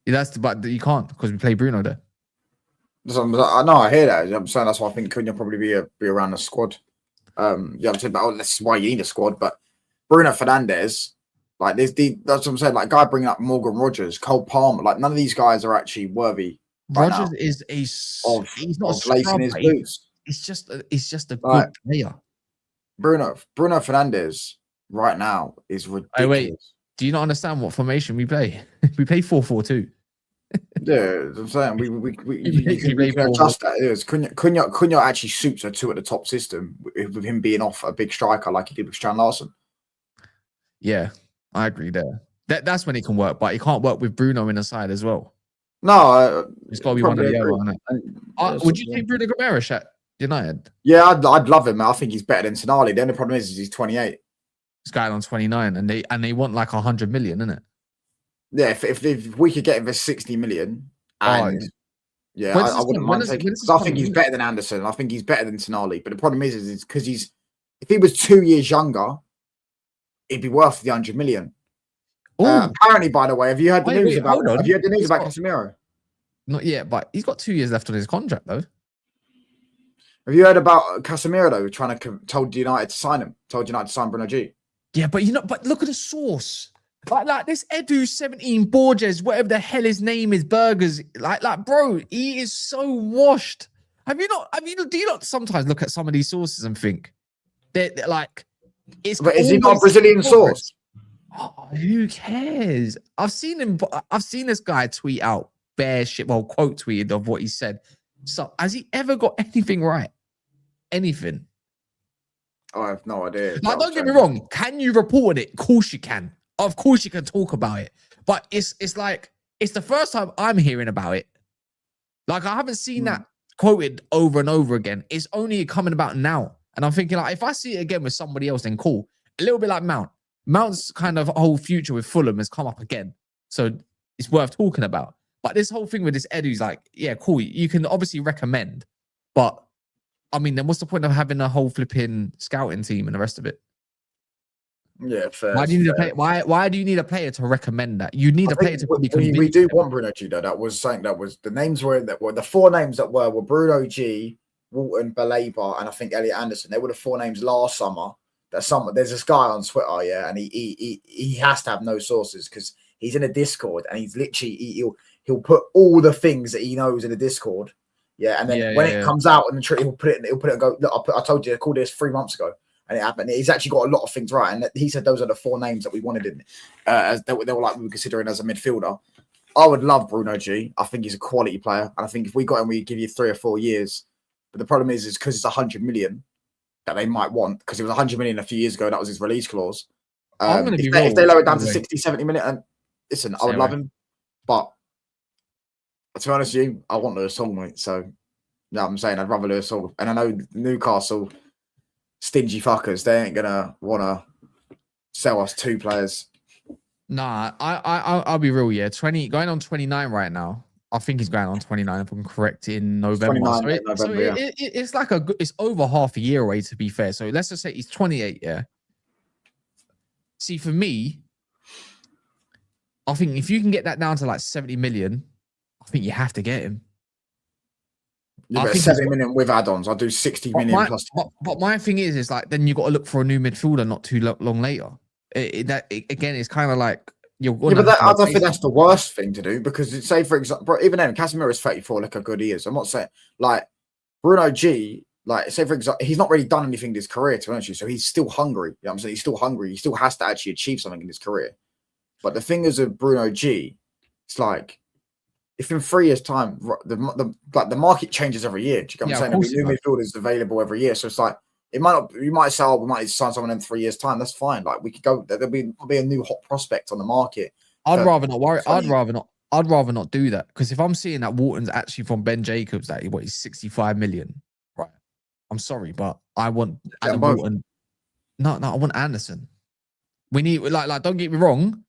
But you can't, because we play Bruno there. I know, I hear that. I'm saying that's why I think Cunha probably be around the squad. I'm saying, that's why you need a squad. But Bruno Fernandes. Like that's what I'm saying. Like guy bringing up Morgan Rogers, Cole Palmer. Like none of these guys are actually worthy. Rogers is he's not a lacing his boots. It's just a good player. Bruno Fernandes right now is ridiculous. Oh, wait, do you not understand what formation we play? We play 4-4-2. Yeah, I'm saying we can adjust that. Cunha actually suits a 2 at the top system with him being off a big striker like he did with Strand Larsen. Yeah. I agree there. That's when it can work, but it can't work with Bruno in the side as well. No, it's got to be one or the other. Would you take Bruno Gomes at United? Yeah, I'd love him. I think he's better than Tonali. The only problem is he's 28. He's going on 29, and they want like 100 million, isn't it? Yeah, if we could get him for 60 million, and yeah, I wouldn't mind taking him. I think he's better than Anderson. I think he's better than Tonali. But the problem is because if he was 2 years younger, it'd be worth the 100 million. Apparently, by the way, have you heard the news about Casemiro? Not yet, but he's got 2 years left on his contract, though. Have you heard about Casemiro though? Told United to sign him. Told United to sign Bruno G. Yeah, but but look at the source. Like this Edu 17 Borges, whatever the hell his name is, burgers. Like, bro, he is so washed. Do you not sometimes look at some of these sources and think they're like, it's. But is he not a Brazilian source? Oh, who cares? I've seen this guy tweet out bare shit. Well, quote tweeted of what he said. So has he ever got anything right? Anything? I have no idea. Like, don't get me wrong. Can you report it? Of course you can. Of course you can talk about it. But it's like, it's the first time I'm hearing about it. Like, I haven't seen that quoted over and over again. It's only coming about now. And I'm thinking, like, if I see it again with somebody else, then cool. A little bit like Mount. Mount's kind of whole future with Fulham has come up again. So it's worth talking about. But this whole thing with this Edu's like, yeah, cool. You can obviously recommend. But, I mean, then what's the point of having a whole flipping scouting team and the rest of it? Yeah, fair. Why do you need a player? Why do you need a player to recommend that? You need a player to be convinced. We do want Bruno G though. That was something that was the names were the four names that were Bruno G, Walton, Baleba, and I think Elliot Anderson. They were the four names last summer. There's this guy on Twitter, yeah, and he has to have no sources because he's in a Discord and he's literally he'll put all the things that he knows in the Discord, yeah, and then when it comes out and he'll put it and go, look, I told you I called this 3 months ago. And it happened. He's actually got a lot of things right. And he said those are the four names that we wanted in, as they were like we were considering as a midfielder. I would love Bruno G. I think he's a quality player. And I think if we got him, we give you 3 or 4 years. But the problem is because it's 100 million that they might want, because it was 100 million a few years ago. That was his release clause. If they lower it down to 60, 70 million, and listen, I would love him. But to be honest with you, I want Lewis Hall, mate. So, yeah, I'm saying I'd rather Lewis Hall. And I know Newcastle, stingy fuckers, they ain't gonna want to sell us 2 players. Nah, I'll be real. Yeah, 20 going on 29 right now. I think he's going on 29 if I'm correct in November. It's like it's over half a year away, to be fair. So let's just say he's 28. Yeah. See, for me, I think if you can get that down to like 70 million, I think you have to get him. Yeah, 70 million with add-ons. I'll do 60 million plus. But my thing is like then you got to look for a new midfielder not too long later. Again, it's kind of like you're. Yeah, but I don't think that's the worst thing to do, because say for example, even then, Casemiro is 34. Look how good he is. I'm not saying like Bruno G. Like say for example, he's not really done anything in his career, to be honest with you. So he's still hungry. You know what I'm saying? He's still hungry. He still has to actually achieve something in his career. But the thing is with Bruno G, it's like, if in 3 years' time, the market changes every year. Do you get what I'm saying? There'll be new midfielders available every year. So it's like, it might not, you might say, oh, we might sign someone in 3 years' time. That's fine. Like, we could go, there'll be a new hot prospect on the market. I'd rather not worry. I'd rather not do that, because if I'm seeing that Walton's actually from Ben Jacobs, that he's 65 million, right? I'm sorry, but I want Adam Walton. No, I want Anderson. We need like don't get me wrong.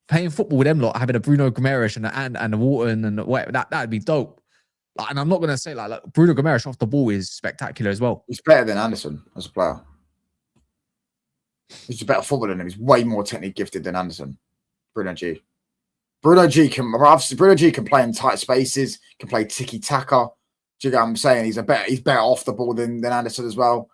Playing football with them lot, having a Bruno Guimaraes and a Walton and whatever, that'd be dope. Like, and I'm not gonna say like Bruno Guimaraes off the ball is spectacular as well. He's better than Anderson as a player. He's a better footballer than him. He's way more technically gifted than Anderson. Bruno G. Bruno G can play in tight spaces, can play tiki taka. Do you get what I'm saying? He's better off the ball than Anderson as well.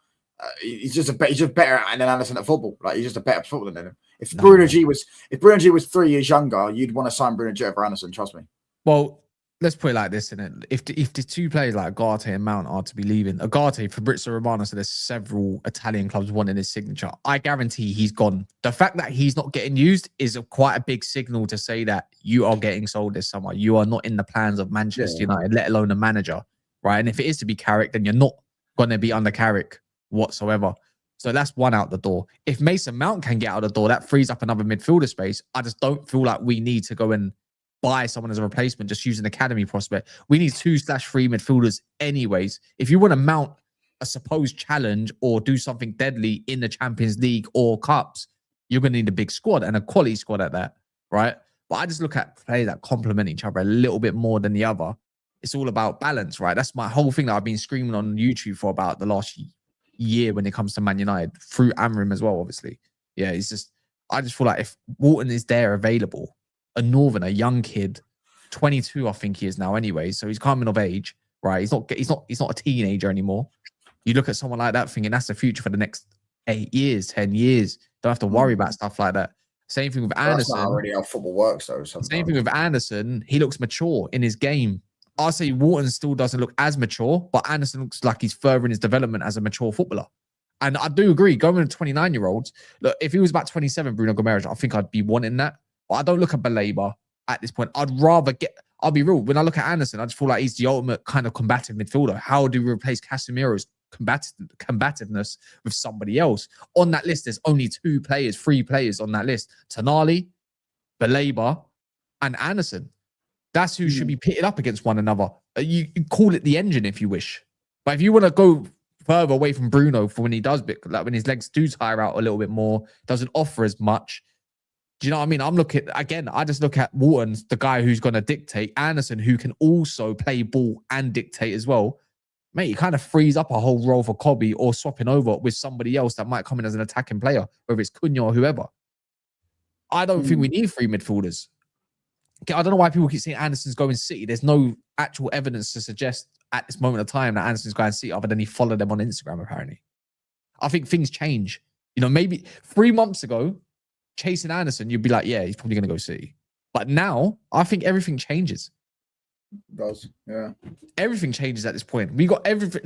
He's just better than Anderson at football. Like, he's just a better footballer than him. If Bruno G was 3 years younger, you'd want to sign Bruno G over Anderson. Trust me. Well, let's put it like this, innit? If the 2 players like Ugarte and Mount are to be leaving, Ugarte, Fabrizio Romano, so there's several Italian clubs wanting his signature. I guarantee he's gone. The fact that he's not getting used is quite a big signal to say that you are getting sold this summer. You are not in the plans of Manchester United, let alone a manager, right? And if it is to be Carrick, then you're not going to be under Carrick whatsoever. So that's one out the door. If Mason Mount can get out the door, that frees up another midfielder space. I just don't feel like we need to go and buy someone as a replacement, just use an academy prospect. We need 2/3 midfielders anyways. If you want to mount a supposed challenge or do something deadly in the Champions League or Cups, you're going to need a big squad and a quality squad at that, right? But I just look at players that complement each other a little bit more than the other. It's all about balance, right? That's my whole thing that I've been screaming on YouTube for about the last year when it comes to Man United, through Amrim as well, obviously. Yeah, it's just, I just feel like if Walton is there available, a Northern, a young kid, 22, I think he is now anyway, so he's coming of age, right? He's not a teenager anymore. You look at someone like that thinking that's the future for the next 8 years, 10 years. Don't have to worry about stuff like that. Same thing with Anderson. That's not really how football works, though. Same thing with Anderson. He looks mature in his game. I'll say Wharton still doesn't look as mature, but Anderson looks like he's furthering his development as a mature footballer. And I do agree, going to 29-year-olds, look, if he was about 27, Bruno Gomes, I think I'd be wanting that. But I don't look at Baleba at this point. I'll be real, when I look at Anderson, I just feel like he's the ultimate kind of combative midfielder. How do we replace Casemiro's combativeness with somebody else? On that list, there's only 3 players on that list. Tonali, Baleba, and Anderson. That's who should be pitted up against one another. You call it the engine if you wish. But if you want to go further away from Bruno for when he does, like when his legs do tire out a little bit more, doesn't offer as much. Do you know what I mean? I just look at Wharton's the guy who's going to dictate. Anderson, who can also play ball and dictate as well. Mate, he kind of frees up a whole role for Kobbie or swapping over with somebody else that might come in as an attacking player, whether it's Cunha or whoever. I don't think we need 3 midfielders. I don't know why people keep saying Anderson's going City. There's no actual evidence to suggest at this moment of time that Anderson's going City other than he followed them on Instagram, apparently. I think things change. You know, maybe 3 months ago, chasing Anderson, you'd be like, yeah, he's probably going to go City. But now, I think everything changes. It does, yeah. Everything changes at this point. We got everything.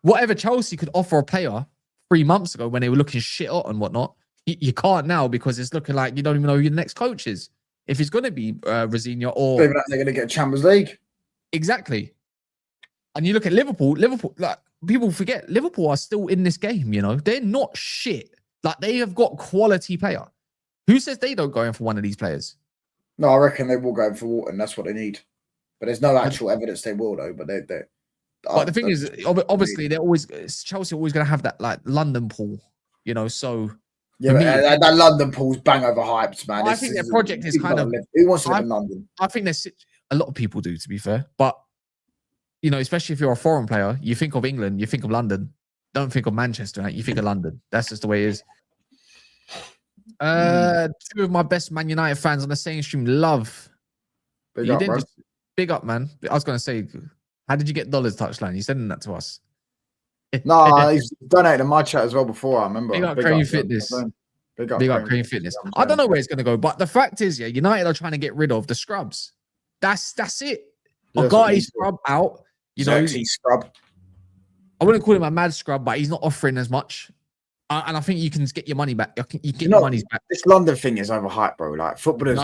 Whatever Chelsea could offer a player 3 months ago when they were looking shit hot and whatnot, you can't now because it's looking like you don't even know who the next coach is. If it's going to be Rosenior or... They're going to get a Champions League. Exactly. And you look at Liverpool, like, people forget, Liverpool are still in this game, you know? They're not shit. Like, they have got quality player. Who says they don't go in for one of these players? No, I reckon they will go in for Wharton. That's what they need. But there's no actual evidence they will, though. But the thing is, obviously, Chelsea always going to have that, like, London pool, you know? So... Yeah, but that London pool's bang overhyped, man. I think their project is kind of... Who wants to live in London? I think there's a lot of people do, to be fair. But, you know, especially if you're a foreign player, you think of England, you think of London. Don't think of Manchester, right? You think of London. That's just the way it is. 2 of my best Man United fans on the same stream, love. Big up, bro. Big up, man. I was going to say, how did you get dollars touchline? You sending that to us? No, he's donated in my chat as well before. I remember. Big up Crane Fitness. Big up Crane Fitness. I don't know where it's going to go, but the fact is, yeah, United are trying to get rid of the scrubs. That's it. Ugarte scrub out. You know, scrub. I wouldn't call him a mad scrub, but he's not offering as much. And I think you can get your money back. You get your money back. This London thing is overhyped, bro. Like footballers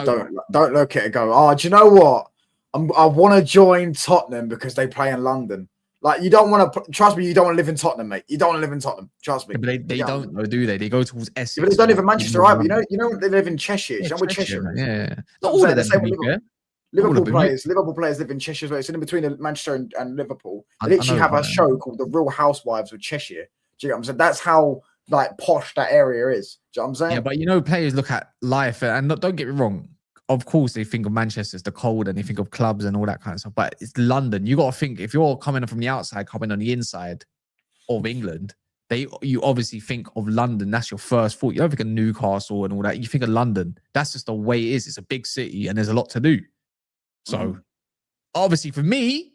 don't look at it and go, oh, do you know what? I want to join Tottenham because they play in London. Like, you don't want to, trust me, you don't want to live in Tottenham, mate. You don't want to live in Tottenham. Trust me. Yeah, but they don't, though, do they? They go towards Essex. Yeah, but they don't live in Manchester, right? But you know, they live in Cheshire. Yeah, you know where Cheshire is? Yeah. Not all of them. Liverpool players live in Cheshire as well. It's in between Manchester and Liverpool. They literally have a show called The Real Housewives of Cheshire. Do you get what I'm saying? That's how, like, posh that area is. Do you know what I'm saying? Yeah, but, you know, players look at life, and don't get me wrong, of course, they think of Manchester as the cold and they think of clubs and all that kind of stuff. But it's London. You got to think, if you're coming from the outside, coming on the inside of England, you obviously think of London. That's your first thought. You don't think of Newcastle and all that. You think of London. That's just the way it is. It's a big city and there's a lot to do. So, obviously, for me,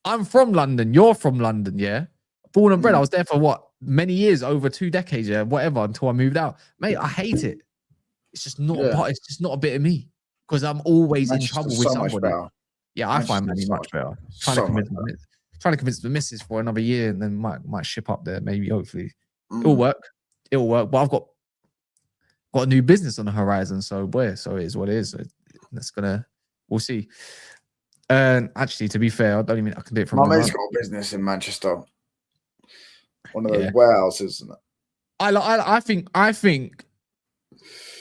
I'm from London. You're from London, yeah? Born and bred. I was there for what? Many years, over 2 decades, yeah? Whatever, until I moved out. Mate, I hate it. It's just not it's just not a bit of me. Because I'm always in trouble with somebody. Yeah, I find Manny much better. Trying to convince the missus for another year and then might ship up there, maybe, hopefully. It'll work. But I've got a new business on the horizon, so it is what it is. So we'll see. Actually, to be fair, I can do it from my mate's got a business in Manchester. One of those warehouses, isn't it? I think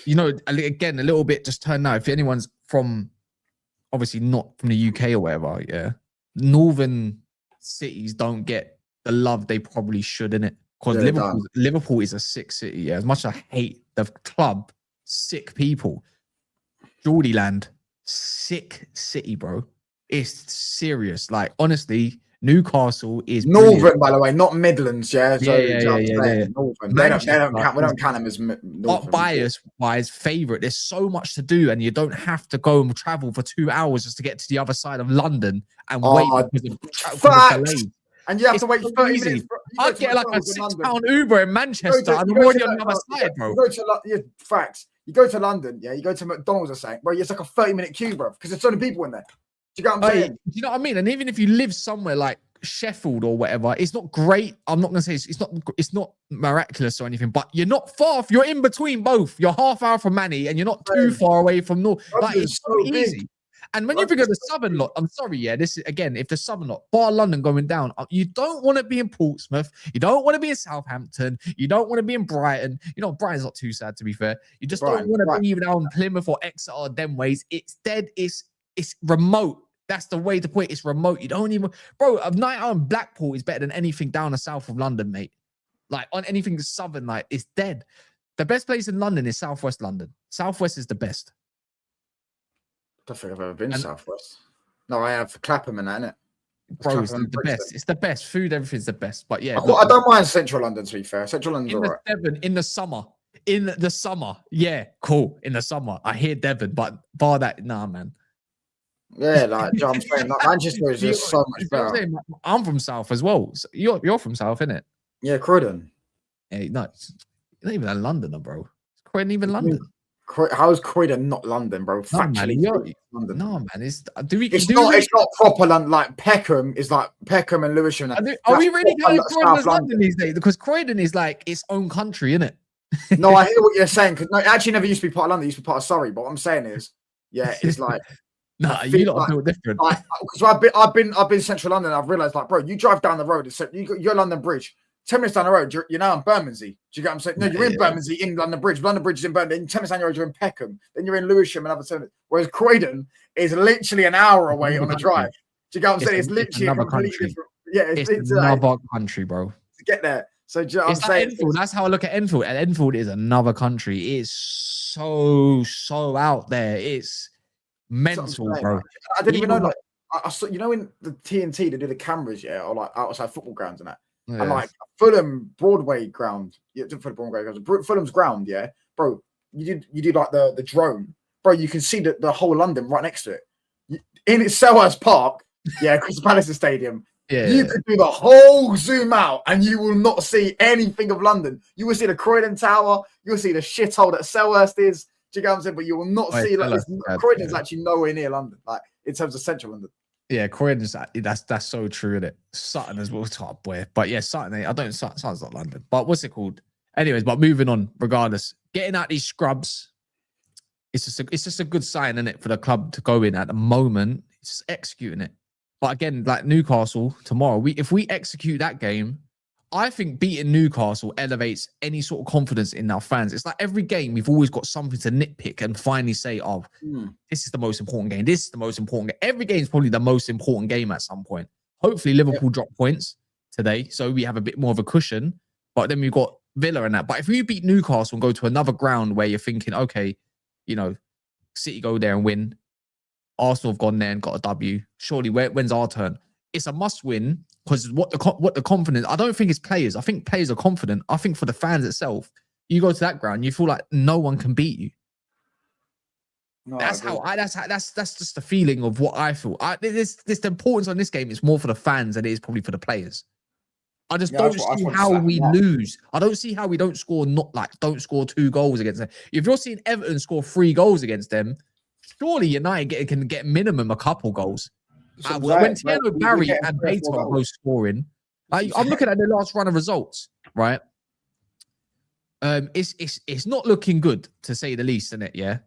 you know, again, a little bit just turned out. If anyone's from, obviously not from the UK or whatever, yeah, northern cities don't get the love they probably should in it. Because Liverpool is a sick city. Yeah, as much as I hate the club, sick people. Geordieland, sick city, bro. It's serious. Like, honestly, Newcastle is Northern, brilliant. by the way, not Midlands. Yeah, so yeah. Northern. They don't count. We don't count them as Northern. Not bias-wise, favorite. There's so much to do, and you don't have to go and travel for 2 hours just to get to the other side of London and wait because of and you have to wait 30 minutes. I'd get like a £6 Uber in Manchester and I'm already on the other side, bro. You go to facts. You go to London, yeah. You go to McDonald's or something, bro. It's like a 30-minute queue, bro, because there's so many people in there. Do you get what I'm saying? Do you know what I mean? And even if you live somewhere like Sheffield or whatever, it's not great. I'm not gonna say it's not miraculous or anything, but you're not far. You're in between both. You're half hour from Manny, and you're not too far away from North. Like it's so easy. And when you think of the southern lot, I'm sorry, yeah, this is again, if the southern lot, bar London going down, you don't want to be in Portsmouth, you don't want to be in Southampton, you don't want to be in Brighton. You know, Brighton's not too sad to be fair. You just don't want to be even down Plymouth or Exeter or them ways. It's dead. It's remote. That's the way to put it. It's remote. You don't even, bro. A night out in Blackpool is better than anything down the south of London, mate. Like on anything southern, like it's dead. The best place in London is Southwest London. Southwest is the best. I don't think I've ever been Southwest. No, I have Clapham and that, innit? Bro, it's the best. It's the best. Food, everything's the best. But yeah, I don't mind Central London, to be fair. Central London's all right. Devon, in the summer. In the summer. Yeah, cool. In the summer. I hear Devon, but bar that, nah, man. Yeah, like, you know what I'm saying? Like, Manchester is just so much better. I'm from South as well. So you're from South, innit? Yeah, Croydon. Hey, no, it's not even a Londoner, bro. It's Croydon even London. How's Croydon not London, bro? No, man, London. No, man. It's not proper London. Like Peckham is like Peckham and Lewisham. Are we really going to Croydon as London these days? Because Croydon is like its own country, isn't it? No, I hear what you're saying. Because no, it actually never used to be part of London. It used to be part of Surrey. But what I'm saying is, yeah, it's like. Nah, you lot feel different. Because I've been Central London. And I've realised, like, bro, you drive down the road. You're London Bridge. 10 minutes down the road, you're now in Bermondsey. Do you get what I'm saying? No, you're in Bermondsey, in London Bridge. London Bridge is in Bermondsey. 10 minutes down the road, you're in Peckham. Then you're in Lewisham and other 10 minutes. Whereas Croydon is literally an hour away on a drive. Do you get what I'm saying? It's literally a completely different. Yeah, it's another country, bro. To get there. So do you know what I'm saying? Enfield. That's how I look at Enfield. And Enfield is another country. It's so out there. It's mental, bro. I didn't even know, like, I saw, you know, in the TNT, they do the cameras, yeah, or like outside football grounds and that. Yeah. And like Fulham Broadway ground, Fulham's ground, yeah, bro. You do like the drone, bro. You can see the whole London right next to it. In Selhurst Park, yeah, Crystal Palace Stadium. Yeah, you could do the whole zoom out, and you will not see anything of London. You will see the Croydon Tower. You'll see the shithole that Selhurst is. Do you get what I'm saying? But you will not see like Croydon's actually nowhere near London, like in terms of central London. Yeah, Croydon's that's so true, isn't it? Sutton as well, top boy. But yeah, Sutton, Sutton's not London. But what's it called? Anyways, but moving on, regardless. Getting out these scrubs, it's just a good sign, isn't it, for the club to go in at the moment. It's just executing it. But again, like Newcastle tomorrow, if we execute that game, I think beating Newcastle elevates any sort of confidence in our fans. It's like every game, we've always got something to nitpick and finally say, oh, this is the most important game. This is the most important game. Every game is probably the most important game at some point. Hopefully, Liverpool drop points today, so we have a bit more of a cushion. But then we've got Villa and that. But if we beat Newcastle and go to another ground where you're thinking, okay, you know, City go there and win. Arsenal have gone there and got a W. Surely, when's our turn? It's a must-win because what the confidence. I don't think it's players. I think players are confident. I think for the fans itself, you go to that ground, you feel like no one can beat you. No, that's just the feeling of what I feel. The importance on this game is more for the fans than it is probably for the players. I just don't see how we lose. I don't see how we don't score 2 goals against them. If you're seeing Everton score 3 goals against them, surely United can get minimum a couple goals. When Taylor Barry and Bates are both scoring, I'm looking at the last run of results, right? It's not looking good to say the least, isn't it? Yeah.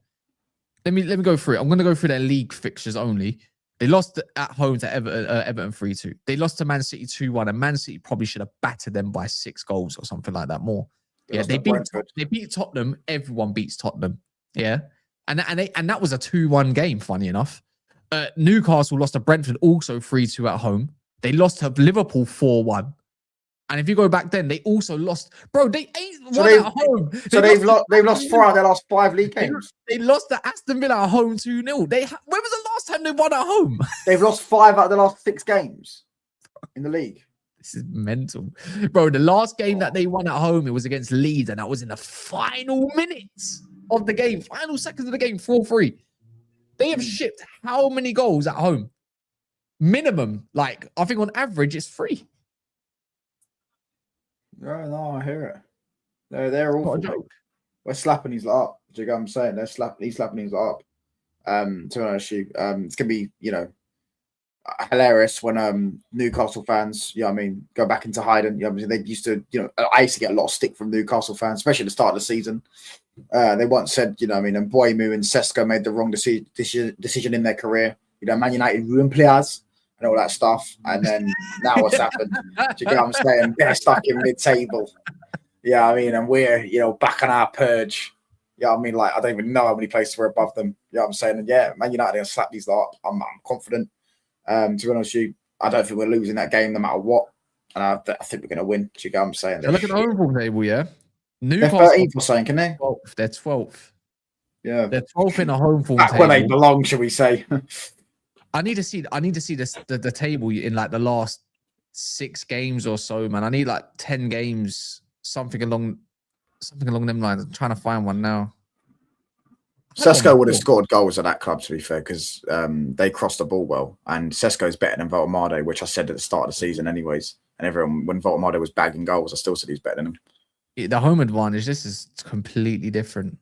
Let me go through it. I'm going to go through their league fixtures only. They lost at home to Everton 3-2. They lost to Man City 2-1, and Man City probably should have battered them by 6 goals or something like that more. Yeah, they beat Tottenham. Everyone beats Tottenham. Yeah, and that was a 2-1 game. Funny enough. Newcastle lost to Brentford also 3-2 at home. They lost to Liverpool 4-1. And if you go back then, they also lost. Bro, they ain't won at home. So they've lost 4 out of their last 5 league games. They lost to Aston Villa at home 2-0. When was the last time they won at home? They've lost 5 out of the last 6 games in the league. This is mental. Bro, the last game that they won at home, it was against Leeds, and that was in the final minutes of the game. Final seconds of the game, 4-3. They have shipped how many goals at home? Minimum, I think on average, it's 3. Yeah, no, I hear it. They're Not a awful. joke. We're slapping his lot up. Do you get what I'm saying? He's slapping his lot up. To be honest, with you, it's gonna be hilarious when Newcastle fans, I mean, go back into hiding. They used to, I used to get a lot of stick from Newcastle fans, especially at the start of the season. They once said, I mean, and Boymu and Sesko made the wrong decision in their career. Man United ruined players and all that stuff. And then now what's happened? Do you get what I'm saying? They're stuck in mid-table. Yeah, I mean, and we're, back on our purge. Yeah, I mean, like, I don't even know how many places we're above them. You know what I'm saying? And yeah, Man United are going to slap these lot up. I'm confident. To be honest with you, I don't think we're losing that game no matter what. And I think we're going to win. Do you get what I'm saying? Look at the home form table, yeah? Newcastle. They're 13th or something, can they? 12th. They're 12th. Yeah. They're 12th in a home form Back table. where they belong, shall we say. I need to see the table in like the last 6 games or so, man. I need like 10 games, something along them lines. I'm trying to find one now. Sesko would have scored goals at that club, to be fair, because they crossed the ball well. And Sesko's better than Voltemade, which I said at the start of the season anyways. And everyone, when Voltemade was bagging goals, I still said he's better than him. The home advantage, this is completely different.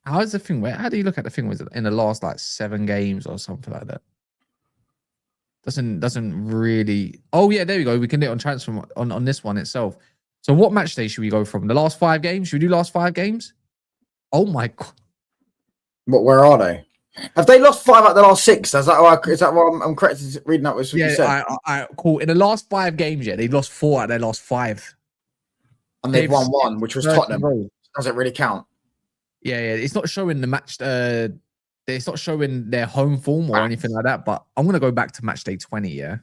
How is the thing? How do you look at the thing? Was it in the last like 7 games or something like that? Doesn't really. Oh yeah, there we go. We can do it on transfer on this one itself. So what match day should we go from? The last 5 games? Should we do last 5 games? Oh my god. Where are they? Have they lost 5 out of the last 6? Is that what I'm correct in reading that? Was what you said? Cool. In the last 5 games, yeah, they've lost 4 out of their last 5. And they've won 1, which was Tottenham. Does it really count? Yeah. It's not showing the match. It's not showing their home form or anything like that. But I'm gonna go back to match day 20. Yeah.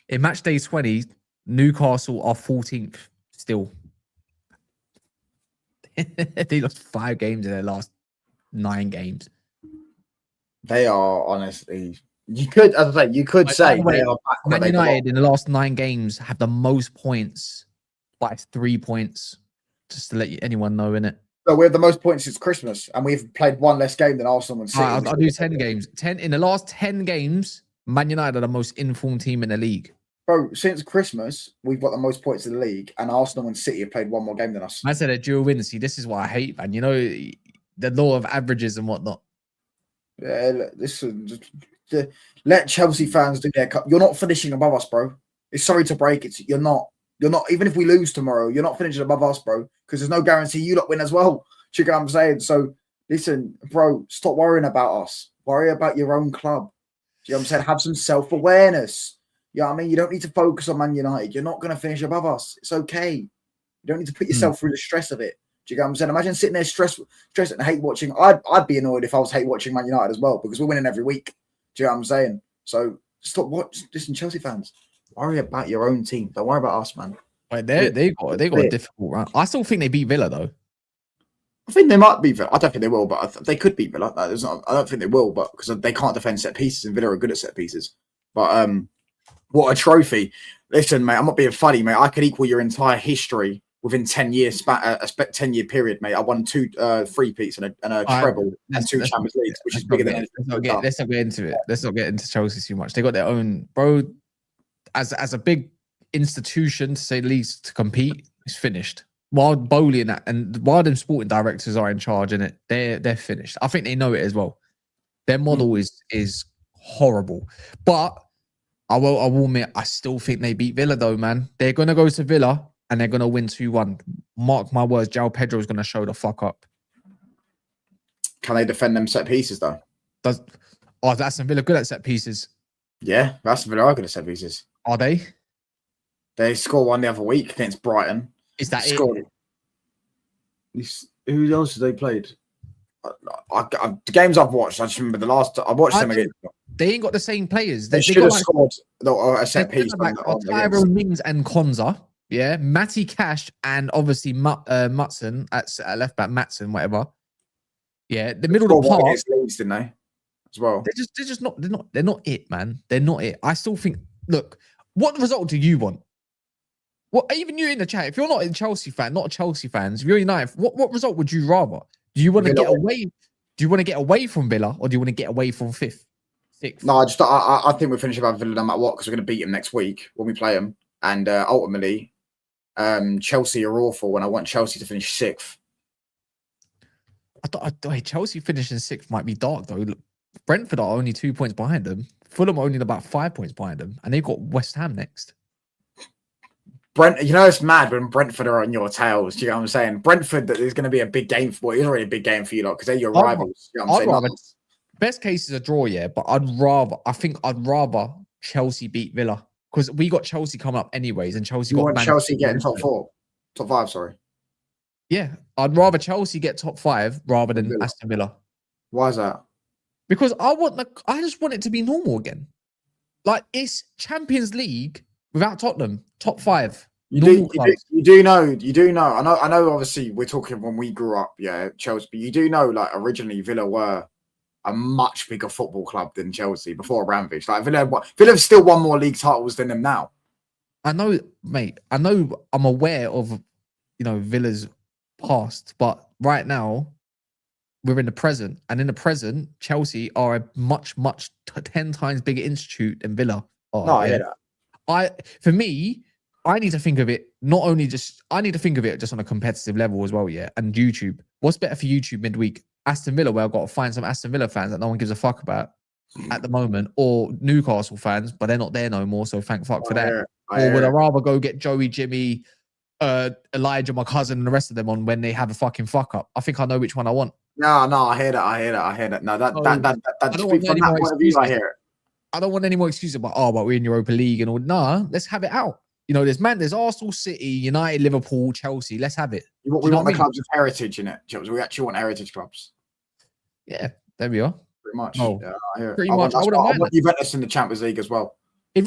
In match day 20, Newcastle are 14th still. They lost 5 games in their last 9 games. They are honestly. You could, as I say, say they are back. Man United in the last 9 games have the most points by 3 points. Just to let anyone know, innit? So we have the most points since Christmas, and we've played 1 less game than Arsenal and City. I'll do 10 games. 10 in the last 10 games. Man United are the most informed team in the league. Bro, since Christmas, we've got the most points in the league, and Arsenal and City have played 1 more game than us. I said a dual win. See, this is what I hate, man. You know, the law of averages and whatnot. Yeah, listen, let Chelsea fans do their cup. You're not finishing above us, bro. It's sorry to break it. You're not. Even if we lose tomorrow, you're not finishing above us, bro. Because there's no guarantee you lot win as well. Do you get what I'm saying? So listen, bro, stop worrying about us. Worry about your own club. Do you know what I'm saying? Have some self-awareness. You know what I mean? You don't need to focus on Man United. You're not going to finish above us. It's okay. You don't need to put yourself through the stress of it. Do you get what I'm saying? Imagine sitting there stressed and hate watching. I'd be annoyed if I was hate watching Man United as well, because we're winning every week. Do you know what I'm saying? So stop watching. Listen, Chelsea fans, worry about your own team. Don't worry about us, man. Wait, they got a difficult round. I still think they beat Villa though. I think they might beat Villa. I don't think they will, but they could beat Villa. I don't think they will, but because they can't defend set pieces, and Villa are good at set pieces. But what a trophy! Listen, mate, I'm not being funny, mate. I could equal your entire history within 10 years, a 10-year period, mate. I won 2 three-peats and a treble and 2 Champions Leagues, which is bigger than anything. Let's not get into it. Let's not get into Chelsea too much. They got their own, bro. As a big institution, to say the least, to compete, it's finished. While Bowley and while them sporting directors are in charge in it, they're finished. I think they know it as well. Their model is horrible. But I will admit, I still think they beat Villa though, man. They're gonna go to Villa and they're gonna win 2-1. Mark my words, João Pedro is gonna show the fuck up. Can they defend them set pieces though? That's Aston Villa good at set pieces. Yeah, Aston Villa are good at set pieces. Are they? They scored 1 the other week against Brighton. Is that it? Who else have they played? The games I've watched, I just remember the last. I watched them again. They ain't got the same players. They should have scored a set piece. Tyrone Mings and Konza, yeah, Matty Cash, and obviously Mutson at left back, Matson, whatever. Yeah, the middle of the park. Leeds, didn't they? As well. They're not it, man. They're not it. I still think. Look, what result do you want? Well, even you in the chat, if you're not a Chelsea fan, not a Chelsea fans, if you're United, what result would you rather? Do you want to get away? Do you want to get away from Villa, or do you want to get away from 5th, 6th? No, I think we'll finish above Villa no matter what, because we're going to beat them next week when we play them, and ultimately, Chelsea are awful when I want Chelsea to finish 6th. I thought Chelsea finishing 6th might be dark though. Look, Brentford are only 2 points behind them. Fulham are only about 5 points behind them, and they've got West Ham next. You know, it's mad when Brentford are on your tails. Do you know what I'm saying? Brentford, that is going to be a big game for. Well, it's already a big game for you lot because they're your rivals. You know what I'm saying? Best case is a draw, yeah, but I think I'd rather Chelsea beat Villa because we got Chelsea coming up anyways, and Chelsea You got want Chelsea getting top 5. Sorry. Yeah, I'd rather Chelsea get top 5 rather than Villa. Aston Villa. Why is that? Because I just want it to be normal again. Like it's Champions League without Tottenham, top 5. You do know. I know. Obviously, we're talking when we grew up, yeah, Chelsea. But you do know, like originally, Villa were a much bigger football club than Chelsea before Abramovich. Like Villa still won more league titles than them now. I know, mate. I know. I'm aware of, Villa's past, but right now we're in the present, and in the present, Chelsea are a much 10 times bigger institute than Villa are. No, I hear that. For me, I need to think of it I need to think of it just on a competitive level as well, yeah. And YouTube. What's better for YouTube midweek? Aston Villa, where I've got to find some Aston Villa fans that no one gives a fuck about at the moment, or Newcastle fans, but they're not there no more, so thank fuck for that. Or would I rather go get Joey, Jimmy, Elijah, my cousin, and the rest of them on when they have a fucking fuck up? I think I know which one I want. No, I hear that. No, that speaks from that point of view, I hear it. I don't want any more excuses about, but we're in Europa League and all. Nah, let's have it out. There's Arsenal, City, United, Liverpool, Chelsea. Let's have it. We want the clubs of heritage in it, Chelsea. We actually want heritage clubs. Yeah, there we are. Pretty much. Oh, yeah, I hear it. Pretty much. I want Juventus in the Champions League as well. If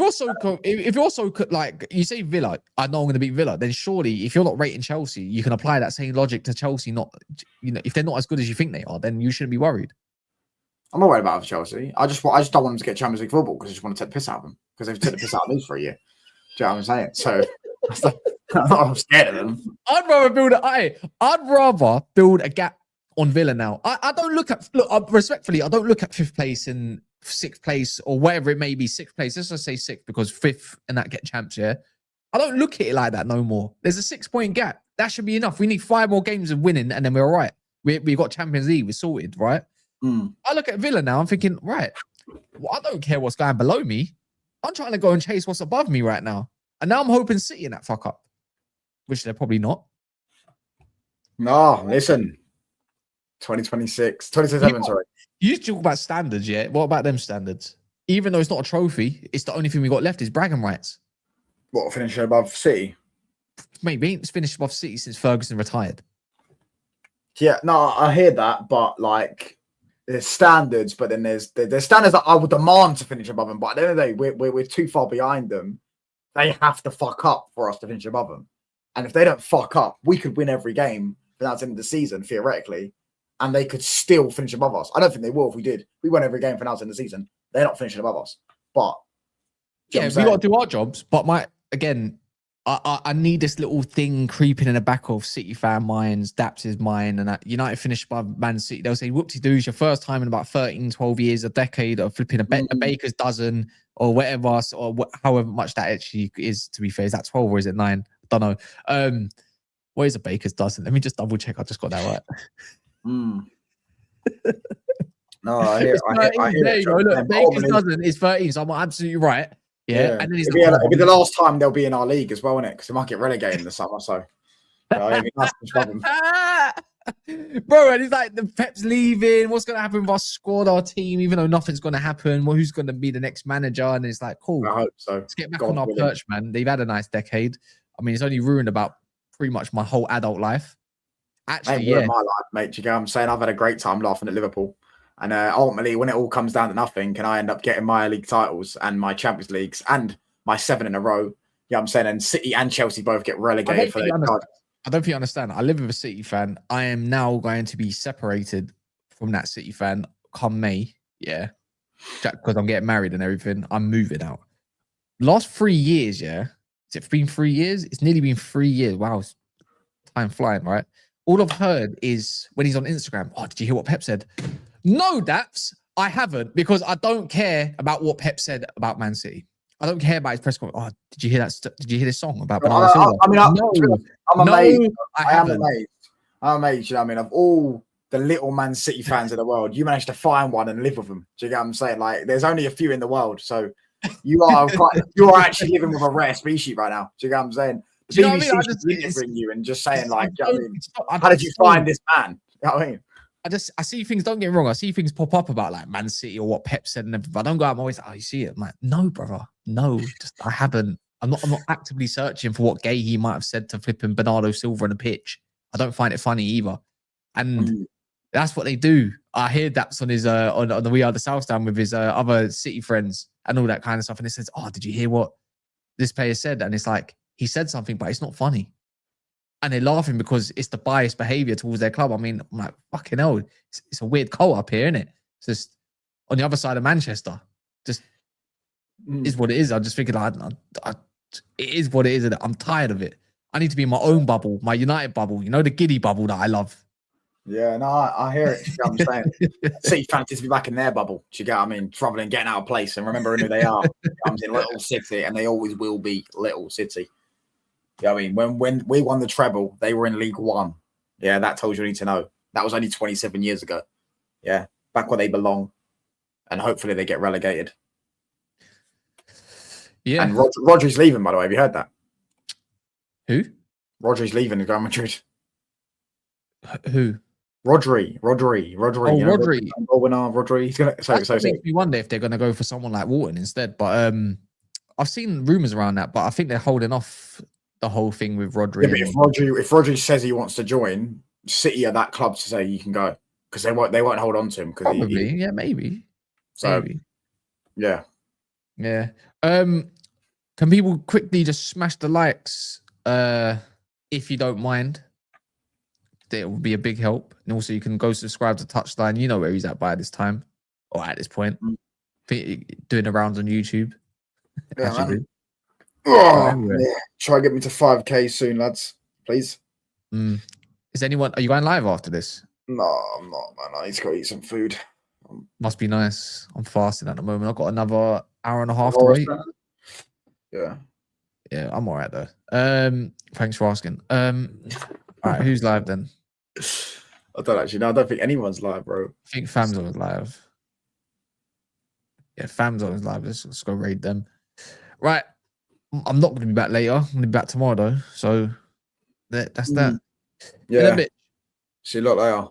you also could, like you say Villa, I know I'm going to beat Villa, then surely if you're not rating Chelsea, you can apply that same logic to Chelsea. Not, if they're not as good as you think they are, then you shouldn't be worried. I'm not worried about Chelsea. I just don't want them to get Champions League football because I just want to take the piss out of them because they've taken the piss out of me for a year. Do you know what I'm saying? So I'm scared of them. I'd rather build a gap on Villa now. I don't look respectfully, I don't look at 5th place and 6th place or whatever it may be, 6th place. Let's just say 6th because 5th and that get champs, yeah. I don't look at it like that no more. There's a 6-point gap. That should be enough. We need 5 more games of winning and then we're all right. We got Champions League, we're sorted, right? I look at Villa now, I'm thinking, right, well, I don't care what's going below me. I'm trying to go and chase what's above me right now. And now I'm hoping City in that fuck up, which they're probably not. No, listen. 2027, sorry. You talk about standards, yeah? What about them standards? Even though it's not a trophy, it's the only thing we got left is bragging rights. What, finishing above City? Mate, we ain't finished above City since Ferguson retired. Yeah, no, I hear that, but like there's standards, but then there's standards that I would demand to finish above them. But at the end of the day, we're too far behind them. They have to fuck up for us to finish above them. And if they don't fuck up, we could win every game for the end of the season, theoretically, and they could still finish above us. I don't think they will if we did. We won every game for now in the season. They're not finishing above us. But yeah, we got to do our jobs. But I need this little thing creeping in the back of City fan minds, Daps' mind, and that United finished above Man City. They'll say, whoopsie-doos, your first time in about 13, 12 years, a decade of flipping a baker's dozen or whatever, or however much that actually is, to be fair. Is that 12 or is it 9? I don't know. What is a baker's dozen? Let me just double check. I just got that right. No, I hear it. Look, baker's dozen is 13, so I'm absolutely right. Yeah. And then it'll be the last time they'll be in our league as well, innit? Because they might get relegated in the summer. So, bro, and it's like the Pep's leaving. What's going to happen with our squad, our team? Even though nothing's going to happen, well, who's going to be the next manager? And it's like, cool. I hope so. Let's get back on our perch, man. They've had a nice decade. I mean, it's only ruined about pretty much my whole adult life. Actually, yeah, my life, mate. You know what I'm saying? I've had a great time laughing at Liverpool. And ultimately, when it all comes down to nothing, can I end up getting my league titles and my Champions Leagues and my 7 in a row? You know what I'm saying? And City and Chelsea both get relegated for their titles. I don't think you understand. I live with a City fan. I am now going to be separated from that City fan come May. Yeah. Because I'm getting married and everything. I'm moving out. Last 3 years, yeah. Has it been 3 years? It's nearly been 3 years. Wow. Time flying, right? All I've heard is when he's on Instagram, oh, did you hear what Pep said? No, Daps, I haven't, because I don't care about what Pep said about Man City. I don't care about his press conference. Oh, did you hear that? Did you hear this song about No, Bernardo Silva? I'm amazed. No, I am haven't. amazed. I'm amazed. You know what I mean? Of all the little Man City fans in the world, you managed to find one and live with them. Do you get what I'm saying? Like, there's only a few in the world, so you are actually living with a rare species right now. Do you get what I'm saying? The Do you know what I BBC mean? I should just, be interviewing you and just saying, like, do you know what I mean? I How did you find this man? You know what I mean? I see things, don't get me wrong, I see things pop up about like Man City or what Pep said and everything. I don't go out, I'm always like, oh, you see it? I'm like, no, brother, no, just I haven't. I'm not actively searching for what gay he might have said to flipping Bernardo Silva on the pitch. I don't find it funny either. And that's what they do. I hear that's on his on the We Are the South Stand with his other City friends and all that kind of stuff. And it says, oh, did you hear what this player said? And it's like, he said something, but it's not funny. And they're laughing because it's the biased behavior towards their club. I mean, I'm like, fucking hell, it's a weird co-op here, isn't it? It's just on the other side of Manchester. Just is what it is. I'm just thinking, it is what it is. And I'm tired of it. I need to be in my own bubble, my United bubble, you know, the giddy bubble that I love. Yeah, no, I hear it. You know what I'm saying? City fans to be back in their bubble. Do you get what I mean? Traveling, getting out of place and remembering who they are. Comes in Little City, and they always will be Little City. Yeah, I mean, when we won the treble, they were in League One. Yeah, that tells you need to know. That was only 27 years ago. Yeah, back where they belong, and hopefully they get relegated. Yeah, and Rodri's leaving. By the way, have you heard that? Who? Rodri's leaving to go to Madrid. Who? Rodri. Oh, Rodri. Rodri. He's gonna. That's what makes me wonder if they're going to go for someone like Wharton instead. But I've seen rumors around that, but I think they're holding off the whole thing with Rodri. Yeah, but if Rodri says he wants to join, City are that club to say you can go because they won't hold on to him. Probably, yeah, maybe. So, maybe. Yeah. Can people quickly just smash the likes if you don't mind? It would be a big help. And also you can go subscribe to Touchline. You know where he's at by this time or at this point. Doing the rounds on YouTube. Yeah, man. Yeah. Try and get me to 5K soon, lads. Please. Is anyone, are you going live after this? No, I'm not, man. I need to go eat some food. Must be nice. I'm fasting at the moment. I've got another hour and a half to wait. Yeah. Yeah, I'm all right though. Thanks for asking. All right, who's live then? I don't actually know. I don't think anyone's live, bro. I think Famzone's live. Yeah, Famzone's live. Let's go raid them. Right. I'm not going to be back later. I'm going to be back tomorrow though. So that's that. Yeah. See you lot later.